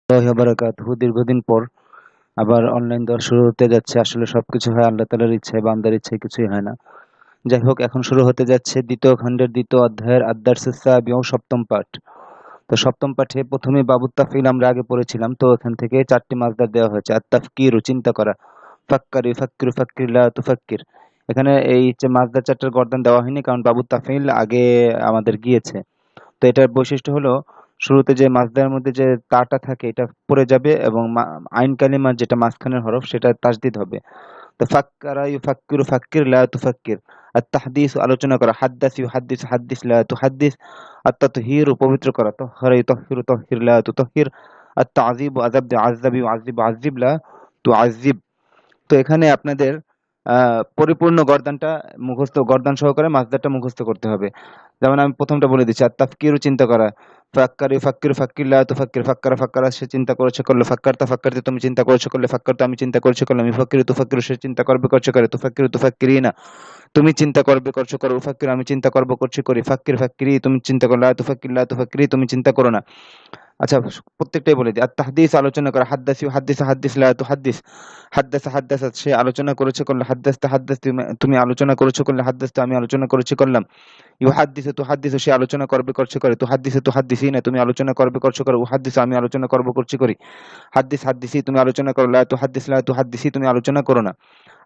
বারাকাতুহু। দীর্ঘদিন পর আবার অনলাইন দেওয়া শুরু হতে যাচ্ছে। আসলে সবকিছু হয় আল্লাহ তাআলার ইচ্ছায়, বান্দার ইচ্ছায় কিছুই হয় না। যাই হোক, এখন শুরু হতে যাচ্ছে দ্বিতীয় খণ্ডের দ্বিতীয় অধ্যায়ের আদ-দারসুস সাবিউ, সপ্তম পাঠ। তো সপ্তম পাঠে প্রথমে বাবুত তাফঈল আমরা আগে পড়েছিলাম। তো ওখান থেকে ৪টি মাসদার দেওয়া হয়েছে। আত-তাফকিরু, চিন্তা করা। ফাক্কার, ইউফাক্কিরু, ফাক্কির, লা তুফাক্কির। এখানে এই যে মাসদার ৪টার গর্দান দেওয়া হয়নি, কারণ বাবুত তাফঈল আগে আমাদের গিয়েছে। তো এটার বৈশিষ্ট্য হলো, শুরুতে যে মাসদারের মধ্যে যে তাটা থাকে এটা পড়ে যাবে, এবং আইন কালিমার যেটা মাঝখানের হরফ সেটা তাসদিদ হবে। তো ফাক্কারা ইউফাক্কিরু, ফাক্কির, লা তুফাক্কির। আত-তাহদিস, আলোচনা করা। হাদ্দাস ইউহাদ্দিস, হাদ্দিস, লা তুহাদ্দিস। আত-তাতহীর, পবিত্র করা। তাহহারা ইউতাহহিরু, তাহহির, লা তুতাহহির। আত-তাযীব, আযাব দেওয়া। আযযাব ইউআযযিব, আযযিব, লা তুআযযিব। তো এখানে আপনাদের পরিপূর্ণ গর্দানটা মুখস্থ, গর্দান সহকারে মাসদারটা মুখস্থ করতে হবে। যেমন আমি প্রথমটা বলে দিচ্ছি, আত-তাফকিরু, চিন্তা করা। ফাক্কার ইউফাক্কিরু, ফাক্কির, লা তুফাক্কির। ফাক্কারা, ফাক্কারা, সে চিন্তা করেছে করলো। ফাক্কারতা, ফাক্কারতি, তুমি চিন্তা করেছো করলে। ফাক্কারতু, আমি চিন্তা করেছি করলাম। ইউফাক্কিরু, তুফাক্কিরু, সে চিন্তা করবে করছে করে। তুফাক্কিরু, তুফাক্কিরিনা, তুমি চিন্তা করবে করছো করো। উফাক্কিরু, আমি চিন্তা করব করছি করি। ফাক্কির, ফাক্কিরি, তুমি চিন্তা করো। লা তুফাক্কির, লা তুফাক্কিরি, তুমি চিন্তা করো না। আচ্ছা, প্রত্যেকটাই বলে দিই। আত-তাহদিস, আলোচনা করা। হাদ্দাস ইউহাদ্দিসু, হাদ্দিস, লা তুহাদ্দিস। হাদ্দাসা, হাদ্দাসাত, সে আলোচনা করেছে করলো। হাদ্দাসতা, হাদ্দাস, তুমি আলোচনা করেছো করলে। হাদ্দাসতু, আমি আলোচনা করেছি করলাম। ইউহাদ্দিসু, তুহাদ্দিসু, সে আলোচনা করবে করছে করে। তুহাদ্দিসু, তুহাদ্দিসিনা, তুমি আলোচনা করবে করছো করো। উহাদ্দিসু, আমি আলোচনা করব করছি করি। হাদ্দিস, হাদ্দিসি, তুমি আলোচনা করো। লা তুহাদ্দিস, লা তুহাদ্দিসি, তুমি আলোচনা করো না।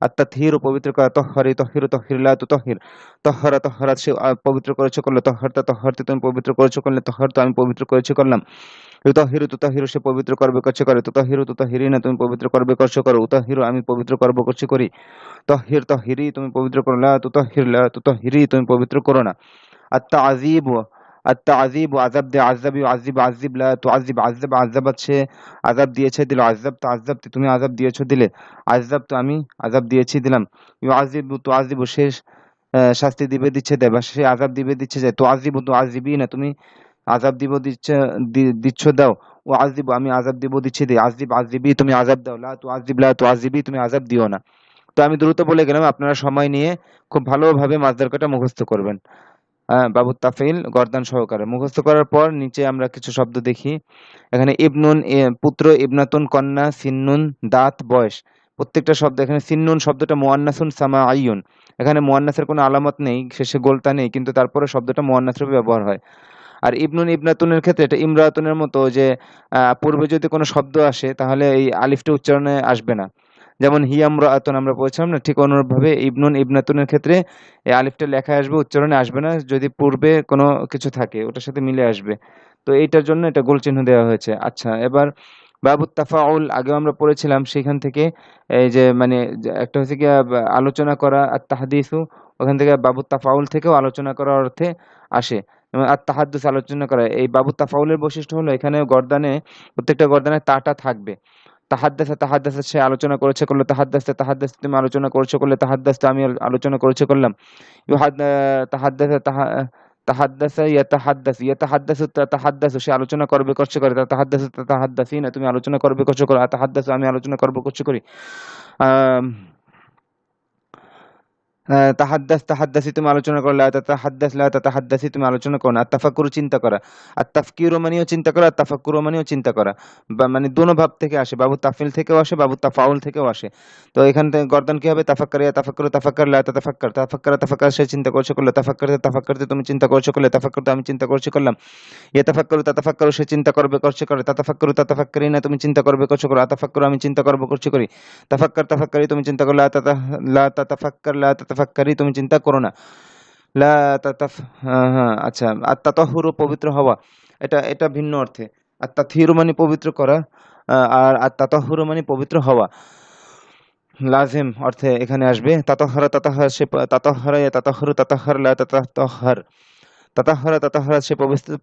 আত-তাতহীরু, পবিত্র করা। তহহারি, তহহিরু, তহহির, লা তুতাহহির। তহহারা, তহহারাত, সে পবিত্র করেছে করলো। তহহারতা, তহহারতি, তুমি পবিত্র করেছো করলে। তহহারতু, আমি পবিত্র করেছি করলাম। ইউতাহহিরু, তুতাহহিরু, সে পবিত্র করবে করছে করে। তুতাহহিরু, তুতাহহিরিনা, তুমি পবিত্র করবে করছো করো। উতাহহিরু, আমি পবিত্র করব করছি করি। তহহির, তহহিরি, তুমি পবিত্র করো। লা তুতাহহির, লা তুতাহহিরি, তুমি পবিত্র করো না। আত-তাযীবু, আত-তাযীবু, আযাব দেয়া। আযযাব ইউআযযিব, আযযিব, লা তুআযযিব। আযযাব, আযযাবাত, সে আযাব দিয়েছে দিল। আযযাবতা, আযযাবতি, তুমি আযাব দিয়েছো দিলে। আযযাবতু, আমি আযাব দিয়েছি দিলাম। ইউআযযিবু, তুআযযিবু, সে শাস্তি দিবে দিচ্ছে দেয়, বা সে আযাব দিবে দিচ্ছে যায়। তুআযযিবু, তুআযযিবিনা, তুমি আযাব দিব দিচ্ছে, দিচ্ছ দাও। উআযযিবু, আমি আযাব দিব দিচ্ছি দিই। আযযিব, আযযিবি, তুমি আযাব দাও। লা তুআযযিব, লা তুআযযিবি, তুমি আযাব দিও না। তো আমি দ্রুত বলে গেলাম, আপনারা সময় নিয়ে খুব ভালোভাবে মাসদার কটা মুখস্থ করবেন। বাবুত তাফঈল গর্দান সহকারে মুখস্থ করার পর নিচে আমরা কিছু শব্দ দেখি। এখানে ইবনুন, পুত্র। ইবনাতুন, কন্যা। সিন্নুন, দাঁত, বয়স। প্রত্যেকটা শব্দ, এখানে সিন্নুন শব্দটা মুআন্নাসুন সামাঈয়ুন। এখানে মুআন্নাসের কোনো আলামত নেই, শেষে গোলতা নেই, কিন্তু তারপরে শব্দটা মুআন্নাস রূপে ব্যবহার হয়। আর ইবনুন, ইবনাতুনের ক্ষেত্রে এটা ইমরাতুনের মতো, যে পূর্বে যদি কোনো শব্দ আসে তাহলে এই আলিফটা উচ্চারণে আসবে না। যেমন হিয়া ইমরাতুন আমরা পড়েছিলাম না, ঠিক অনুরূপভাবে ইবনুন, ইবনাতুনের ক্ষেত্রে এই আলিফটা লেখায় আসবে, উচ্চারণে আসবে না। যদি পূর্বে কোনো কিছু থাকে ওটার সাথে মিলে আসবে। তো এইটার জন্য এটা গোল চিহ্ন দেওয়া হয়েছে। আচ্ছা, এবার বাবুত তাফাউল আগেও আমরা পড়েছিলাম, সেখান থেকে এই যে মানে একটা হচ্ছে কি আলোচনা করা। আর তাহাদিসু, ওখান থেকে বাবুত তাফাউল থেকেও আলোচনা করার অর্থে আসে। এবং আত-তাহাদ্দুস, আলোচনা করা। এই বাবুত তাফাউলের বৈশিষ্ট্য হলো, এখানে গর্দানে, প্রত্যেকটা গর্দানে তাটা থাকবে। তাহাদ্দাসা, তাহাদ্দাসা, সে আলোচনা করেছে করলো। তাহাদ্দাসতা, তাহাদ্দাস, তুমি আলোচনা করেছো করলে। তাহাদ্দাসতা, আমি আলোচনা করেছে করলাম। তাহাদ্দাসা, তাহাদ্দাসা, ইয়াতাহাদ্দাসু, ইয়াতাহাদ্দাসু, তাতাহাদ্দাসু, সে আলোচনা করবে করছে করে। তাতাহাদ্দাসু, তাতাহাদ্দাসিনা, তুমি আলোচনা করবে করছো করো। আতাহাদ্দাসু, আমি আলোচনা করব করছি করি। আম তাহাদ্দাস, তাহাদ্দাসি, তুমি আলোচনা করো। লা তাতাহাদ্দাস, লা তাতাহাদ্দাসি, তুমি আলোচনা করো না। আত-তাফাক্কুরু, চিন্তা করা। আত-তাফকিরু মানেও চিন্তা করা, আত-তাফাক্কুরু মানেও চিন্তা করা। বা মানে দোনো ভাব থেকে আসে, বাবু তাফিল থেকেও আসে, বাবু তাফাউল থেকেও আসে। তো এখান থেকে গর্দান কি হবে? তাফাক্কার, ইয়া তাফাক্কারু, তাফাক্কার, লা তাতাফাক্কার। তাফাক্কারা, তাফাক্কার, সে চিন্তা করছে করলো। তাফাক্কারতে, তাফাক্কারতে, তুমি চিন্তা করছো করলে। তাফাক্কারতু, আমি চিন্তা করছি করলাম। ইয়াতাফাক্কারু, তাতাফাক্কারু, সে চিন্তা করবে করছে করে। তাতাফাক্কারু, তাতাফাক্কারিনা, তুমি চিন্তা করবে করছো করো। আতাফাক্কারু, আমি চিন্তা করব করছি করি। তাফাক্কার, তাফাক্কারি, তুমি চিন্তা করো। লা তাতাফাক্কার, লা তাতাফাক্কারি, তুমি চিন্তা করো না। লা তাতাফ হ্যাঁ, হ্যাঁ, আচ্ছা। আত-তাতাহহুরু, পবিত্র হওয়া। এটা এটা ভিন্ন অর্থে। আত-তাতহীরু মানে পবিত্র করা, আর আত-তাতাহহুরু মানে পবিত্র হওয়া। লাজিম অর্থে এখানে আসবে। তাতাহহারা, তাতাহহার, সে তাতাহহারা, ইয়া তাতাহহারু, তাতাহহার, লা তাতাহহার। তাতাহহারা, তাতাহহারাত, সে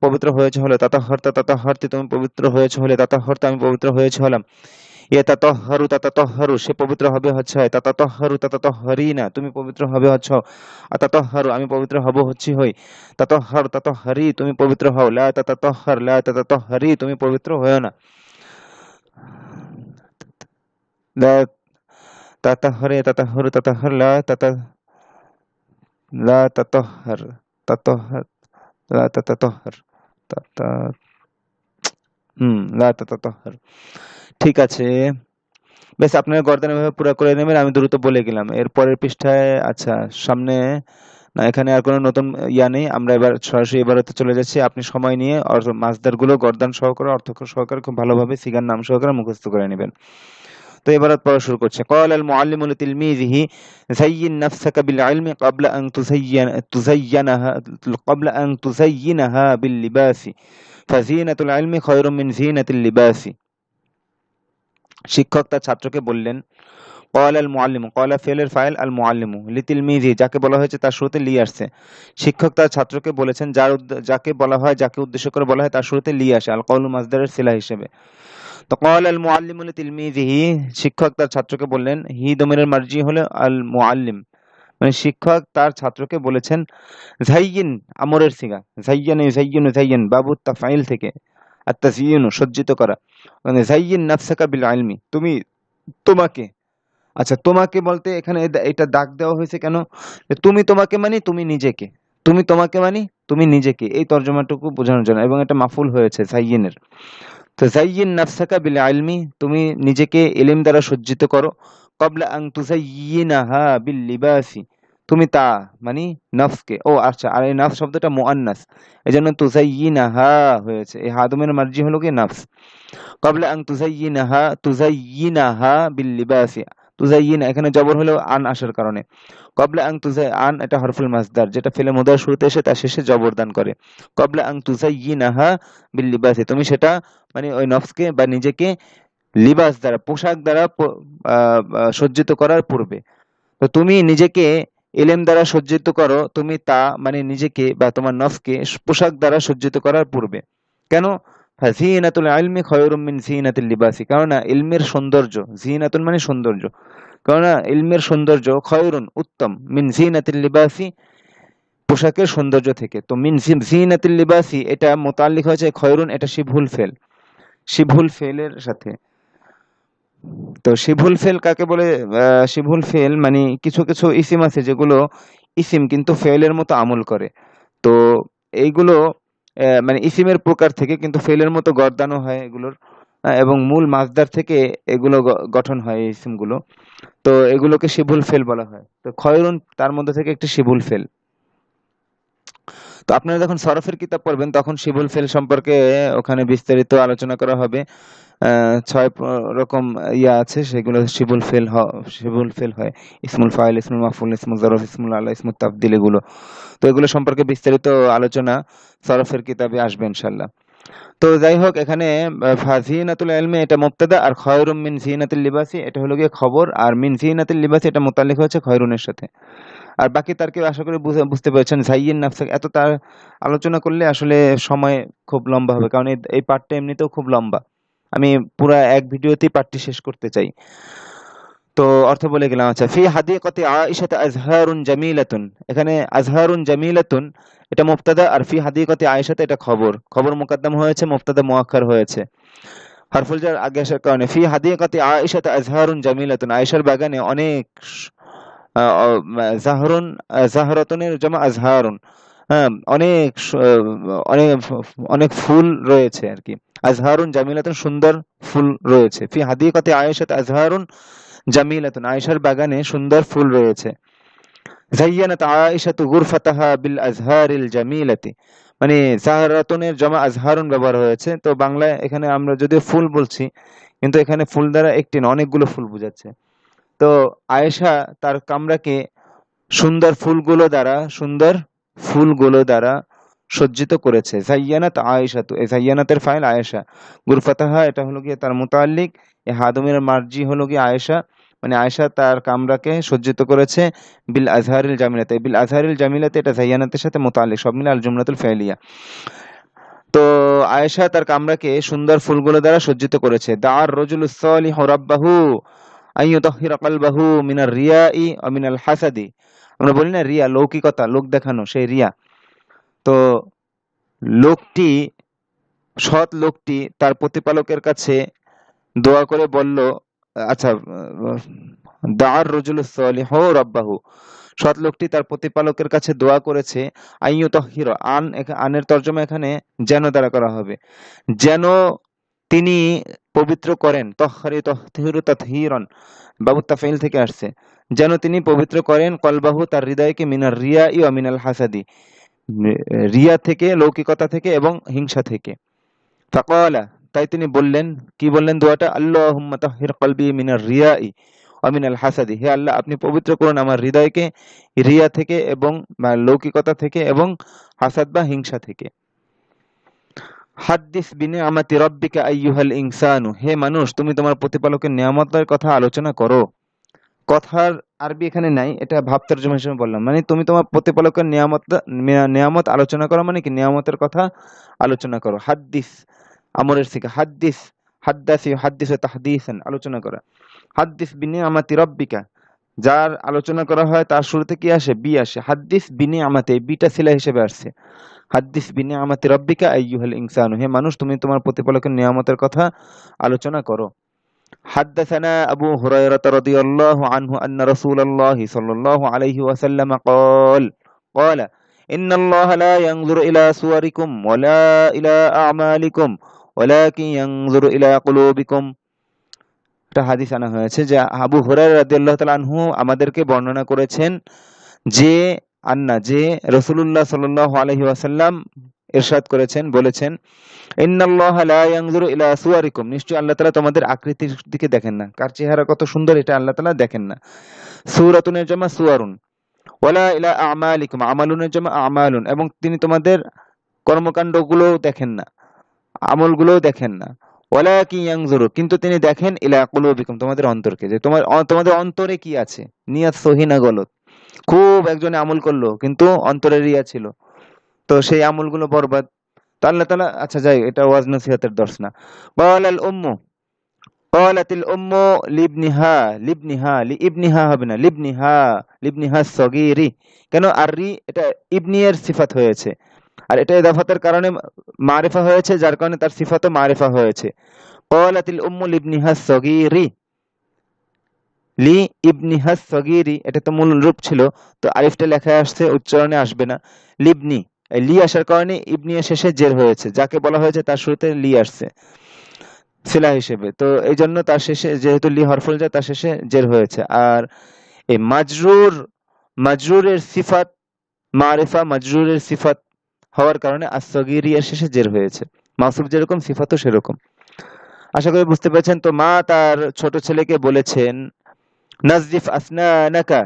পবিত্র হয়েছে হলে। তাতাহহারতা, তাতাহহারতি, তুমি পবিত্র হয়েছে হলে। তাতাহহারতু, আমি পবিত্র হয়েছে হলাম। ইয়াতাতাহহারু, তাতাতাহহারু, সে পবিত্র হবে হচ্ছে হয়। তাতাতাহহারু, তাতাতাহহারিনা, তুমি পবিত্র হবে হচ্ছ। আতাতাহহারু, আমি পবিত্র হব হচ্ছি হই। তাতাহহারু, তাতাহহারি, তুমি পবিত্র হও। লা তাতাতাহহার, লা তাতাতাহহারি, তুমি পবিত্র হয়ো না। লা তাতাহহারে, তাতাহহারু, তাতাহহার, লা তাতাহহার, তাতাহহার, লা তাতাতাহহার, তাতা লা তাতাতাহহার। ঠিক আছে। বেশ, আপনারা গর্দান এভাবে পুরা করে নেবেন, আমি দ্রুত বলে গেলাম। এর পরের পৃষ্ঠায় আচ্ছা সামনে না, এখানে আর কোনো নতুন ইয়া নেই। আমরা এবার সরাসরি ইবারতে চলে যাচ্ছি। আপনি সময় নিয়ে মাসদারগুলো গর্দান সহকারে, অর্থ সহকারে খুব ভালোভাবে সিগার নাম সহকারে মুখস্থ করে নেবেন। তো এবারত পড়া শুরু করছে। قال المعلم لتلميذه زين نفسك بالعلم قبل أن تزينها باللباس فزينة العلم خير من زينة اللباس। শিক্ষক তার ছাত্রকে বললেন, قال المعلم قال ফেলের ফাইল আল মুআল্লিমু লিতিলমিজি, যাকে বলা হয়েছে তার শুরুতে লি আসছে। শিক্ষক তার ছাত্রকে বলেছেন, যাকে বলা হয়, যাকে উদ্দেশ্য করে বলা হয় তার শুরুতে লি আসে আল কওলু মাসদারের সিলা হিসেবে। তো قال المعلم لتلميذه, শিক্ষক তার ছাত্রকে বললেন, হি দমিরের মার্জি হলো আল মুআল্লিম, মানে শিক্ষক তার ছাত্রকে বলেছেন। জাইয়িন আমরের সিগা, জাইয়ান ইউজাইয়িনু জাইয়ান বাবু তাফাইল থেকে, আর তাজয়িনু সজ্জিত করা, মানে জাইয়িন নাফসাকা বিল ইলমি, তুমি তোমাকে, আচ্ছা তোমাকে বলতে এখানে এটা দাগ দেওয়া হয়েছে কেন? তুমি তোমাকে মানে তুমি নিজেকে, তুমি তোমাকে মানে তুমি নিজেকে, এই তর্জমাটুকু বোঝানোর জন্য, এবং এটা মাফুল হয়েছে জাইয়িনের। তো জাইয়িন নাফসাকা বিল ইলমি, তুমি নিজেকে ইলম দ্বারা সজ্জিত করো। ক্বাবলা আন তুযায়্যিনাহা বিল লিবাসি, তুমি তা মানে নফসকে, ও আচ্ছা, আর এই নফস শব্দটা মুআন্নাস, এজন্য তুযায়্যিনাহা হয়েছে। এই হাদমের মার্জি হলো কি নফস। ক্বাবলা আন তুযায়্যিনাহা বিল লিবাসি, তুযায়্যিনা এখানে জবর হলো আন আসার কারণে। ক্বাবলা আন আন এটা হরফুল মাসদার, যেটা ফেলে মুদার শুরুতে এসে তার শেষে জবর দান করে। ক্বাবলা আন তুযায়্যিনাহা বিল লিবাসি, তুমি সেটা মানে ওই নফসকে বা নিজেকে লিবাস দ্বারা, পোশাক দ্বারা সজ্জিত করার পূর্বে। তো তুমি নিজেকে ইলম দ্বারা সজ্জিত করো, তুমি তা মানে নিজেকে বা তোমার নফসকে পোশাক দ্বারা সজ্জিত করার পূর্বে। কেন? জিনাতুল ইলমি খায়রুম মিন জিনাতিল লিবাসি, কারণ ইলমের সৌন্দর্য, জিনাতুন মানে সৌন্দর্য, কারণ ইলমের সৌন্দর্য খয়রুন উত্তম, মিন জিনাতিল লিবাসি পোশাকের সৌন্দর্য থেকে। তো মিন জিনাতিল লিবাসি এটা মুতাআল্লিক হয়েছে খয়রুন, এটা শিবহুল ফেল, শিবহুল ফেলের সাথে। তো শিবহুল ফেল কাকে বলে? শিবহুল ফেল মানে কিছু কিছু ইসিম আছে যেগুলো ইসিম কিন্তু ফেলের মতো আমল করে। তো এইগুলো মানে ইসিমের প্রকার থেকে কিন্তু ফেলের মতো গর্দানো হয় এগুলোর, এবং মূল মাসদার থেকে এগুলো গঠন হয় এই ইসিমগুলো। তো এগুলোকে শিবহুল ফেল বলা হয়। তো খয়রুন তার মধ্যে থেকে একটি শিবহুল ফেল। তো আপনারা যখন সরফের কিতাব পড়বেন তখন শিবহুল ফেল সম্পর্কে ওখানে বিস্তারিত আলোচনা করা হবে। ৬ রকম ইয়া আছে, সেগুলো শিবহুল ফেল হয়। ইসমুল ফাইল, ইসমুল মাফউল, ইসমুল যরফ, ইসমুল আলা, ইসমুত তাফদীল এগুলো। তো এগুলো সম্পর্কে বিস্তারিত আলোচনা সরফের কিতাবে আসবে ইনশাআল্লাহ। তো যাই হোক, এখানে জিনাতুল ইলমি এটা মুবতাদা, আর খয়রুম মিন জিনাতিল লিবাসি এটা হলো গিয়ে খবর, আর মিন জিনাতিল লিবাসি এটা মুতাল্লিক হয়েছে খয়রুনের সাথে। আর বাকি তারকে আশা করি বুঝতে পেরেছেন। জাইয়িন নাফসাক, এত তার আলোচনা করলে আসলে সময় খুব লম্বা হবে, কারণ এই পার্টটা এমনিতেও খুব লম্বা। আমি পুরা এক ভিডিওতেই পার্টটি শেষ করতে চাই। তো অর্থ বলে গেলাম। আচ্ছা, ফি হাদিকাতি আয়েশা আজহারুন জামিলাতুন, এখানে আজহারুন জামিলাতুন এটা মুবতাদা, আর ফি হাদিকাতি আয়েশা এটা খবর, খবর মুকদ্দম হয়েছে, মুবতাদা মুআক্খার হয়েছে হরফুল জার আগে আসার কারণে। ফি হাদিকাতি আয়েশা আজহারুন জামিলাতুন, আয়েশার বাগানে অনেক জাহরুন, জাহরাতুনের জমা আজহারুন, হ্যাঁ অনেক অনেক অনেক ফুল রয়েছে আর কি। আজহারুন জামিলাতুন সুন্দর ফুল রয়েছে। ফি হাদিকাতি আয়েশা আজহারুন জামিলাতুন, আয়েশার বাগানে সুন্দর ফুল রয়েছে। জাইয়ানাত আয়েশাতু গুরফাতাহা বিল আজহারিল জামিলাতি, মানে জাহরাতুনের জমা আজহারুন ব্যবহার হয়েছে। তো বাংলায় এখানে আমরা যদিও ফুল বলছি, কিন্তু এখানে ফুল দ্বারা একটি না অনেকগুলো ফুল বোঝাচ্ছে। তো আয়েশা তার কামরাকে সুন্দর ফুলগুলো দ্বারা সজ্জিত করেছে। জাইয়ানাত আয়েশাতু, এই জাইয়ানাতের ফাইল আয়েশা, গুরফাতাহা এটা হলো গিয়ে তার মুতাআল্লিক, এই হাদমের মার্জি হলো গিয়ে আয়েশা, মানে আয়েশা তার কামরাকে সজ্জিত করেছে বিল আজহারিল জামিলাতে, বিল আজহারিল জামিলাতে এটা জাইয়ানাতের সাথে মুতাআল্লিক, সব মিলে আল জুমলাতুল ফাইলিয়া। তো আয়েশা তার কামরাকে সুন্দর ফুলগুলো দ্বারা সজ্জিত করেছে। দাআর রাজুলুস সালিহু রাব্বাহু আন ইউতাহহিরা কলবাহু মিনার রিয়াই ওয়া মিনাল হাসাদি, আমরা বলি না রিয়া, লৌকিকতা, লোক দেখানো, সেই রিয়া। তো লোকটি, সৎ লোকটি তার প্রতিপালকের কাছে দোয়া করে বলল, আচ্ছা, দাআর রাজুলুস সালিহু রাব্বাহু, সৎ লোকটি তার প্রতিপালকের কাছে দোয়া করেছে। আইয়ুতাহহিরা, আনের তর্জমা এখানে যেন দ্বারা করা হবে, যেন তিনি পবিত্র করেন, তহহারি তহতিরু তাতহীরান, বাবু তাফঈল থেকে আসছে, যেন তিনি পবিত্র করেন কলবাহু, তার হৃদয়কে, মিনার রিয়াই ওয়া মিনাল হাসাদি, রিয়া থেকে, লৌকিকতা থেকে এবং হিংসা থেকে। ফাকালা, তাই তিনি বললেন, কি বললেন দোয়াটা? আল্লাহুম্মা তাহহির কলবি মিনার রিয়াই ওয়া মিনাল হাসাদি, হে আল্লাহ আপনি পবিত্র করুন আমার হৃদয়কে রিয়া থেকে এবং লৌকিকতা থেকে এবং হাসাদ বা হিংসা থেকে। হাদ্দিস বিনিআমাতি রাব্বিকা আইয়ুহাল ইনসানু, হে মানুষ তুমি তোমার প্রতিপালকের নিয়ামতের কথা আলোচনা করো। কথার আরবি এখানে নাই, এটা ভাব তরজমা হিসেবে বললাম, মানে তুমি তোমার প্রতিপালকের নিয়ামত আলোচনা করো, মানে কি নিয়ামতের কথা আলোচনা করো। হাদ্দিস আমরের শিখা, হাদ্দিস, হাদ্দাসি হাদ্দিসে তাহদিসান, আলোচনা করা। হাদ্দিস বিনিআমাতি রাব্বিকা, যার আলোচনা করা হয় তার শুরুতে কি আসে? বি আসে। হাদ্দিস বিনিআমাতি, বিটা সিলা হিসেবে আসছে। হাদ্দিস বিনিআমাতি রাব্বিকা আইয়ুহাল ইনসানু, হে মানুষ তুমি তোমার প্রতিপালকের নিয়ামতের কথা আলোচনা করো। حدثنا أبو هريرة رضي الله عنه أن رسول الله صلى الله عليه وسلم قال إن الله لا ينظر إلى صوركم ولا إلى أعمالكم ولكن ينظر إلى قلوبكم। একটা হাদিস আনা হয়েছে যে আবু হুরায়রা রাদিয়াল্লাহু তাআলা আনহু আমাদেরকে বর্ণনা করেছেন যে যে রাসূলুল্লাহ সাল্লাল্লাহু আলাইহি ওয়াসাল্লাম ইরশাদ করেছেন, বলেছেন, ইন্নাল্লাহা লা ইয়ানজুরু ইলা সুওয়ারিকুম, নিশ্চয়ই আল্লাহ তাআলা তোমাদের আকৃতির দিকে দেখেন না, কার চেহারা কত সুন্দর এটা আল্লাহ তাআলা দেখেন না। সূরাতুনের জামা সুওয়ারুন, ওয়ালা ইলা আমালিকুম, আমালুনের জামা আমালুন, এবং তিনি তোমাদের কর্মকাণ্ডগুলোও দেখেন না, আমলগুলোও দেখেন না। ওয়ালাকিন ইয়ানজুরু, কিন্তু তিনি দেখেন, ইলা কুলুবিকুম, তোমাদের অন্তরকে, যে তোমাদের অন্তরে কি আছে, নিয়াত সহি না গলত। খুব একজনে আমল করলো কিন্তু অন্তরে রিয়া ছিল, তো সেই আমলগুলো বরবাদ। তো আল্লাহ তাআলা, আচ্ছা যাই, এটা ওয়াজ নসিহতের দর্শ না। ক্বালাল উম্মু, ক্বালাতিল উম্মু লিবনিহা, লিবনিহা লিইবনিহা হবে না, লিবনিহা, লিবনিহা সগীরি। কেন? আররি এটা ইবনি এর সিফাত হয়েছে, আর এটা ইদাফাতের কারণে মারিফা হয়েছে, যার কারণে তার সিফাতও মারিফা হয়েছে। ক্বালাতিল উম্মু লিবনিহা সগীরি, লি ইবনিহা সগীরি, এটা তো মূল রূপ ছিল, তো আলিফটা লেখায় আসছে, উচ্চারণে আসবে না। লিবনি, লি আসার কারণে ইবনি এর শেষে জের হয়েছে, যাকে বলা হয়েছে তার শুরুতে লি আসছে সিলা হিসেবে, তো এই জন্য তার শেষে যেহেতু লি হরফুল যায় তার শেষে জের হয়েছে। আর এই মাজরুরের সিফাত মারিফা, মাজরুরের সিফাত হওয়ার কারণে as-সগীরি এর শেষে জের হয়েছে। মাউসুফ যেরকম সিফাতও সেরকম। আশা করি বুঝতে পেরেছেন। তো মা তার ছোট ছেলেকে বলেছেন, নাযিফ আসনানাকা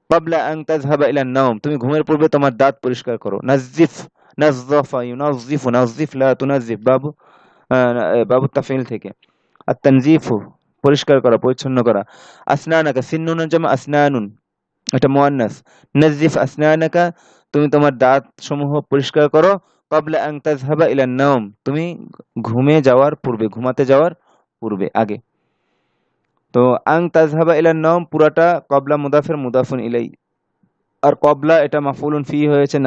ক্বাবলা আন তাযহাবা ইলা আন-নাওম, তুমি ঘুমের পূর্বে তোমার দাঁত পরিষ্কার করো। নাযিফ, নাযযাফা ইউনাযযিফু, নাযিফ লা তুনাযিফ, বাবু তাফঈল থেকে। আত-তানযীফু, পরিষ্কার করা, পরিচ্ছন্ন করা। আসনানাকা, সিন্নুনের জামা আসনানুন, এটা মুয়ান্নাস। নাযিফ আসনানাকা, তুমি তোমার দাঁত সমূহ পরিষ্কার করো। ক্বাবলা আন তাযহাবা ইলা আন-নাওম, তুমি ঘুমাতে যাওয়ার পূর্বে, আগে। তো আং তাযহাবা ইলা আন-নাওম পুরাটা ক্বাবলা মুদাফের মুদাফুন ইলাই, আর ক্বাবলা এটা মাফউলুন ফি হয়েছে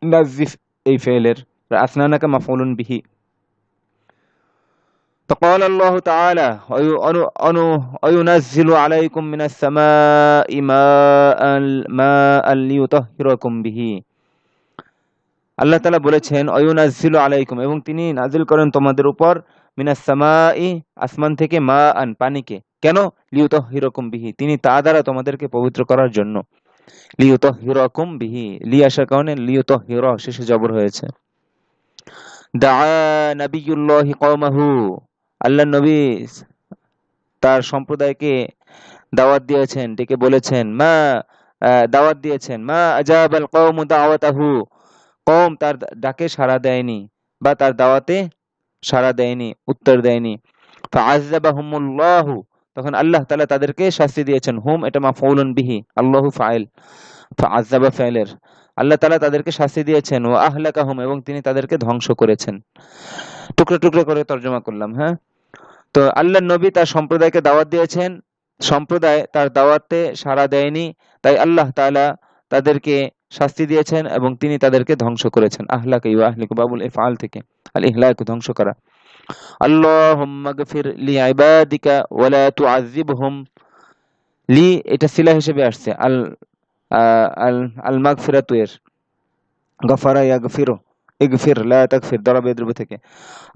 নাযিফ এই ফেলের, আসনানাকা মাফউলুন বিহি। তো ক্বালা আল্লাহু তাআলা ওয়ায়ুনাজ্জিলু আলাইকুম মিনাস সামাই মাআন লিইউতাহহিরাকুম বিহি, আল্লাহ তাআলা বলেছেন ওয়ায়ুনাজ্জিলু আলাইকুম, এবং তিনি নাজিল করেন তোমাদের উপর, মিনাস সামাই, আসমান থেকে, মাআন, পানিকে। কেন? লিইউতাহহিরাকুম বিহি, তিনি তা দ্বারা তোমাদেরকে পবিত্র করার জন্য। লিইউতাহহিরাকুম বিহি, লি আসার কারণে লিইউতাহহিরা শেষে জবর হয়েছে। দাআ নাবিয়ুল্লাহি কওমাহু, আল্লাহর নবী তার সম্প্রদায়কে দাওয়াত দিয়েছেন, ডেকে বলেছেন, দাওয়াত দিয়েছেন, মা আজাবাল কওমু দাওয়াতাহু, কওম তার ডাকে সাড়া দেয়নি, বা তার দাওয়াতে সাড়া দেয়নি, উত্তর দেয়নি। ফাআযাবাহুমুল্লাহু, তখন আল্লাহ তাআলা তাদেরকে শাস্তি দিয়েছেন। হুম এটা মাফউলুন বিহি, আল্লাহু ফাইল, ফাআযাবা ফাইলের, আল্লাহ তাআলা তাদেরকে শাস্তি দিয়েছেন। ওয়া আহলাকাহুম, এবং তিনি তাদেরকে ধ্বংস করেছেন। টুকরো টুকরো করে তর্জমা করলাম, হ্যাঁ। তো আল্লাহর নবী তার সম্প্রদায়কে দাওয়াত দিয়েছেন, সম্প্রদায় তার দাওয়াতে সাড়া দেয়নি, তাই আল্লাহ তাআলা তাদেরকে শাস্তি দিয়েছেন এবং তিনি তাদেরকে ধ্বংস করেছেন। আহলাকা ইয়া আহলিকু, বাবুল ইফআল থেকে, আল ইহলাক, ধ্বংস করা। আল্লাহুম্মা গফির লিইবাদিকা ওয়া লা তুআযিবহুম, লি এটা সিলা হিসেবে আসছে, আল আল আল মাগফিরাতু এর, গফারা ইয়াগফিরু, ইগফির লা তাগফির দরাবে দ্রব্য থেকে।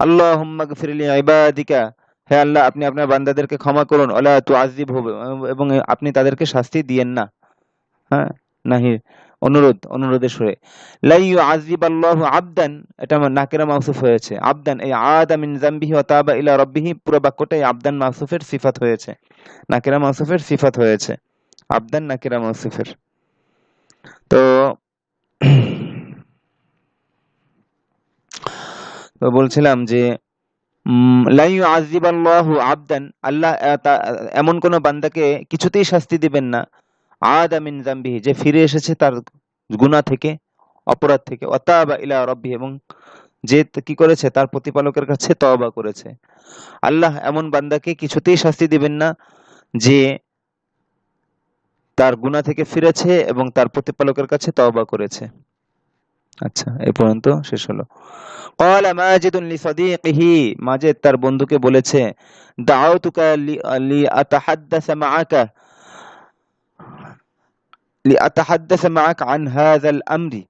আল্লাহুম্মা গফির লি ইবাদিকা, হে আল্লাহ আপনি আপনার বান্দাদেরকে ক্ষমা করুন, ওয়ালা তুআযিবহু, এবং আপনি তাদেরকে শাস্তি দিয়েন না। হ্যাঁ, নাহি অনুরোধের সুরে। লা ইউআযিবাল্লাহু আবদান, এটা নাকিরা মাউসুফ হয়েছে। আবদান এই আদা মিন যামবিহি ওয়া তাবা ইলা রাব্বিহি, পুরো বাক্যটাই আবদান মাউসুফের সিফাত হয়েছে, নাকিরা মাউসুফের সিফাত হয়েছে। আবদান নাকিরা মাউসুফের। তো তো বলছিলাম যে লা ইউআযিবাল্লাহু আবদান, আল্লাহ এমন কোন বান্দাকে কিছুতেই শাস্তি দিবেন না, আদা মিন যামবিহি, যে ফিরে এসেছে তার গুনাহ থেকে, অপরাধ থেকে, ওয়া তাবা ইলা রাব্বিহি, এবং যে কি করেছে তার প্রতিপালকের কাছে তওবা করেছে। আল্লাহ এমন বান্দাকে কিছুতেই শাস্তি দিবেন না যে তার গুনাহ থেকে ফিরেছে এবং তার প্রতিপালকের কাছে তওবা করেছে। আচ্ছা, এই পর্যন্ত শেষ হলো। ক্বালা মাজিদুন লিসাদীকিহি, মাজেদ তার বন্ধুকে বলেছে, দাআউতুকা লিআতাহাদ্দাসা মাআকা আন হাযাল আমরি,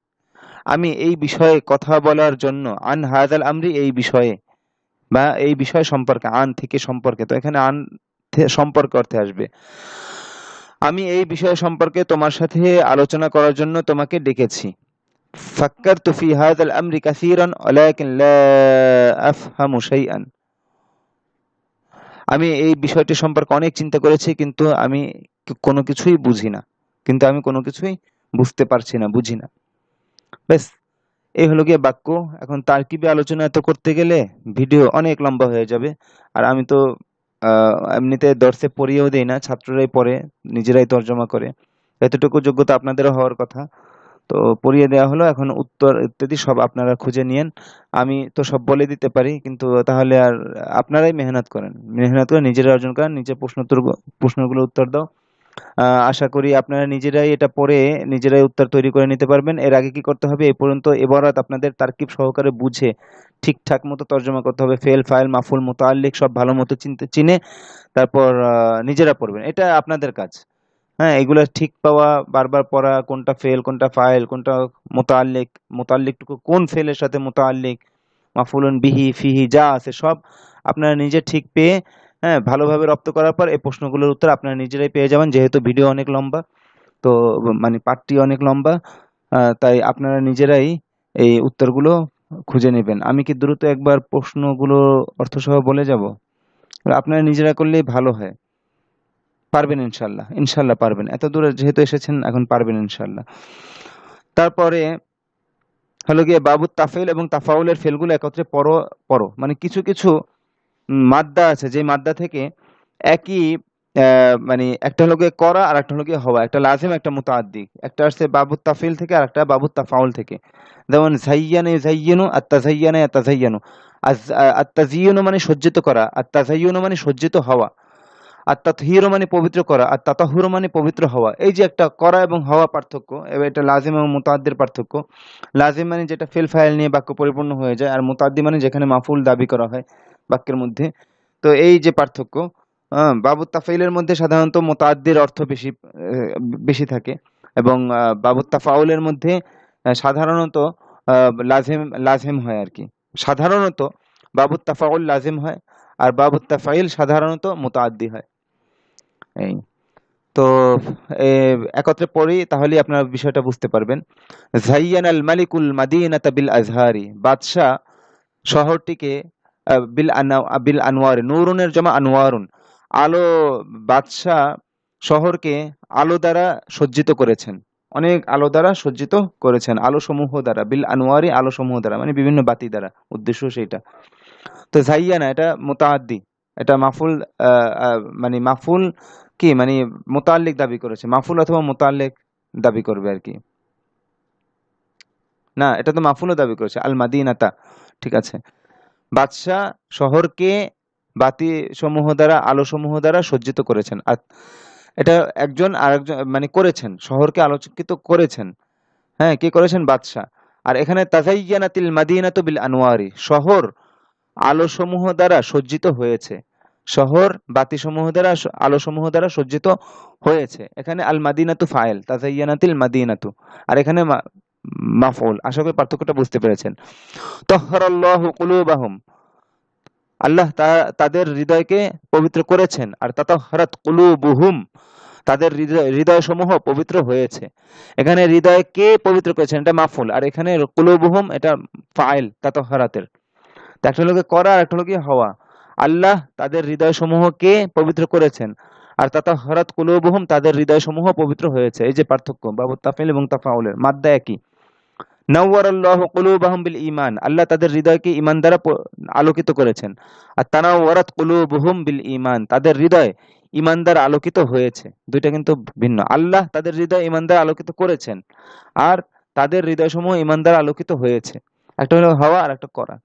আমি এই বিষয়ে কথা বলার জন্য, আন হাযাল আমরি এই বিষয়ে, বা এই বিষয় সম্পর্কে, আন থেকে সম্পর্কে, তো এখানে আন সম্পর্ক অর্থে আসবে। আমি এই বিষয় সম্পর্কে তোমার সাথে আলোচনা করার জন্য তোমাকে ডেকেছি। ফাক্কারতু ফি হাযাল আমরি কাসীরান ওয়ালাকিন লা আফহামু শাইআন, আমি এই বিষয়টি সম্পর্কে অনেক চিন্তা করেছি, কিন্তু আমি কোনো কিছুই বুঝি না, কিন্তু আমি কোনো কিছুই বুঝতে পারছি না, বুঝি না। ব্যাস, এই হলো গিয়ে বাক্য। এখন তারকিবে আলোচনা এত করতে গেলে ভিডিও অনেক লম্বা হয়ে যাবে, আর আমি তো এমনিতে দর্সে পড়িয়েও দেই না, ছাত্ররাই পড়ে, নিজেরাই তর্জমা করে, এতটুকু যোগ্যতা আপনাদেরও হওয়ার কথা। তো পড়িয়ে দেওয়া হলো, এখন উত্তর ইত্যাদি সব আপনারা খুঁজে নিয়েন। আমি তো সব বলে দিতে পারি, কিন্তু তাহলে আর আপনারাই মেহনত করেন, মেহনত করে নিজেরা অর্জন করেন, নিজে প্রশ্নগুলো উত্তর দাও। আশা করি আপনারা নিজেরাই এটা পড়ে নিজেরাই উত্তর তৈরি করে নিতে পারবেন। এর আগে কি করতে হবে, এই পর্যন্ত এবারাত আপনাদের তারকিব সহকারে বুঝে ঠিকঠাক মতো তর্জমা করতে হবে, ফেল ফাইল মাফুল মুতাআল্লিক সব ভালো মতো চিনে তারপর নিজেরা পড়বেন, এটা আপনাদের কাজ। হ্যাঁ, এগুলা ঠিক পাওয়া, বারবার পড়া, কোনটা ফেল কোনটা ফাইল কোনটা মুতাআল্লিক, মুতাআল্লিকটুকু কোন ফেলের সাথে মুতাআল্লিক, মাফুলুন বিহি ফিহি যা আছে সব আপনারা নিজে ঠিক পেয়ে, হ্যাঁ, ভালোভাবে রপ্ত করার পর এই প্রশ্নগুলোর উত্তর আপনারা নিজেরাই পেয়ে যাবেন। যেহেতু ভিডিও অনেক লম্বা, তো মানে পাঠটি অনেক লম্বা, তাই আপনারা নিজেরাই এই উত্তরগুলো খুঁজে নেবেন। আমি কি দ্রুত একবার প্রশ্নগুলো অর্থসহ বলে যাব? আপনারা নিজেরা করলেই ভালো হয়। পারবেন ইনশাল্লাহ, ইনশাল্লাহ পারবেন, এত দূরে যেহেতু এসেছেন এখন পারবেন ইনশাল্লাহ। তারপরে হলো গিয়ে বাবুত তাফেল এবং তাফাউলের ফেলগুলো একত্রে পড়ো, মানে কিছু কিছু মাদ্দা আছে, যে মাদ্দা থেকে একই মানে একটা হলো গিয়ে করা আর একটা হলো গিয়ে হওয়া, একটা লাজিম একটা মুতাআদ্দি, একটা আসছে বাবুত তাফিল থেকে আর একটা বাবুত তাফাউল থেকে। যেমন যাইয়ানে যাইয়ানু, আত্তাযায়্যানা ইয়াতাযায়্যানু, আত্তাযিয়্যুনু মানে সজ্জিত করা, আত্তাযায়্যুনু মানে সজ্জিত হওয়া, আত্তাতহিরু মানে পবিত্র করা, আত্তাতাহুরু মানে পবিত্র হওয়া। এই যে একটা করা এবং হওয়া পার্থক্য, এবার এটা লাজিম এবং মুতাআদ্দির পার্থক্য। লাজিম মানে যেটা ফেল ফাইল নিয়ে বাক্য পরিপূর্ণ হয়ে যায়, আর মুতাআদ্দি মানে যেখানে মাফুল দাবি করা হয় বাক্যের মধ্যে। তো এই যে পার্থক্য, বাবুত তাফাইলের মধ্যে সাধারণত মুতাআদ্দির অর্থ বেশি থাকে, এবং বাবুত তাফাউলের মধ্যে সাধারণত লাজিম হয় আর কি। সাধারণত বাবুত তাফাউল লাজিম হয়, আর বাবুত তাফাইল সাধারণত মুতাআদ্দি হয়। এই তো একত্রে পড়ি, তাহলেই আপনারা বিষয়টা বুঝতে পারবেন। যায়্যানাল মালিকুল মাদিনাতা বিল আজহারি, বাদশাহ শহরটিকে বিল আনওয়ার, নূরুনের জমা আনওয়ারুন, আলো, বাদশাহ শহরকে আলো দ্বারা সজ্জিত করেছেন, অনেক আলো দ্বারা সজ্জিত করেছেন, আলো সমূহ দ্বারা, বিল আনওয়ারি আলো সমূহ দ্বারা মানে বিভিন্ন বাতি দ্বারা, উদ্দেশ্য সেইটা। তো যাইয়ানা এটা মুতাআদ্দি, এটা মাফুল, মানে মাফুল কি মানে মুতাআল্লিক দাবি করেছে, মাফুল অথবা মুতাআল্লিক দাবি করবে আর কি। না, এটা তো মাফুলও দাবি করেছে, আল মাদিনাতা, ঠিক আছে। বাদশাহ শহরকে বাতি সমূহ দ্বারা, আলো সমূহ দ্বারা সজ্জিত করেছেন, আর এটা একজন আরেকজন মানে করেছেন, শহরকে আলোকিত করেছেন। হ্যাঁ, কে করেছেন? বাদশাহ। আর এখানে তাযায়্যানাতিল মাদিনাতু বিল আনওয়ারি, শহর আলো সমূহ দ্বারা সজ্জিত হয়েছে, শহর বাতি সমূহ দ্বারা, আলো সমূহ দ্বারা সজ্জিত হয়েছে। এখানে আল মাদিনাতু ফাইল, তাযায়্যানাতিল মাদিনাতু, আর এখানে মাফউল। আশা করি পার্থক্যটা বুঝতে পেরেছেন। তাহহারাল্লাহু কুলুবাহুম, আল্লাহ তাদের হৃদয়কে পবিত্র করেছেন, আর তাতাহহারাত কুলুবুহুম, তাদের হৃদয় সমূহ পবিত্র হয়েছে। এখানে হৃদয়কে পবিত্র করেছেন, এটা মাফউল, আর এখানে কুলুবুহুম এটা ফাইল তাতাহহারাতের। একটা হলো করা আর একটা হলো হওয়া। আল্লাহ তাদের হৃদয় সমূহকে পবিত্র করেছেন, আর তাতাহহারাত কুলুবুহুম তাদের হৃদয় সমূহ পবিত্র হয়েছে। এই যে পার্থক্য বাবু তাফিল এবং তাফাউলের, মাদ্দা একই। নাওয়ারাল্লাহু কুলুবাহুম বিল ঈমান, আল্লাহ তাদের হৃদয়কে ঈমান দ্বারা আলোকিত করেছেন। আর তানাওয়ারাত কুলুবুহুম বিল ঈমান, তাদের হৃদয় ঈমান দ্বারা আলোকিত হয়েছে। দুইটা কিন্তু ভিন্ন। আল্লাহ তাদের হৃদয় ঈমান দ্বারা আলোকিত করেছেন, আর তাদের হৃদয়সমূহ ঈমান দ্বারা আলোকিত হয়েছে। একটা হলো হওয়া আর একটা করা।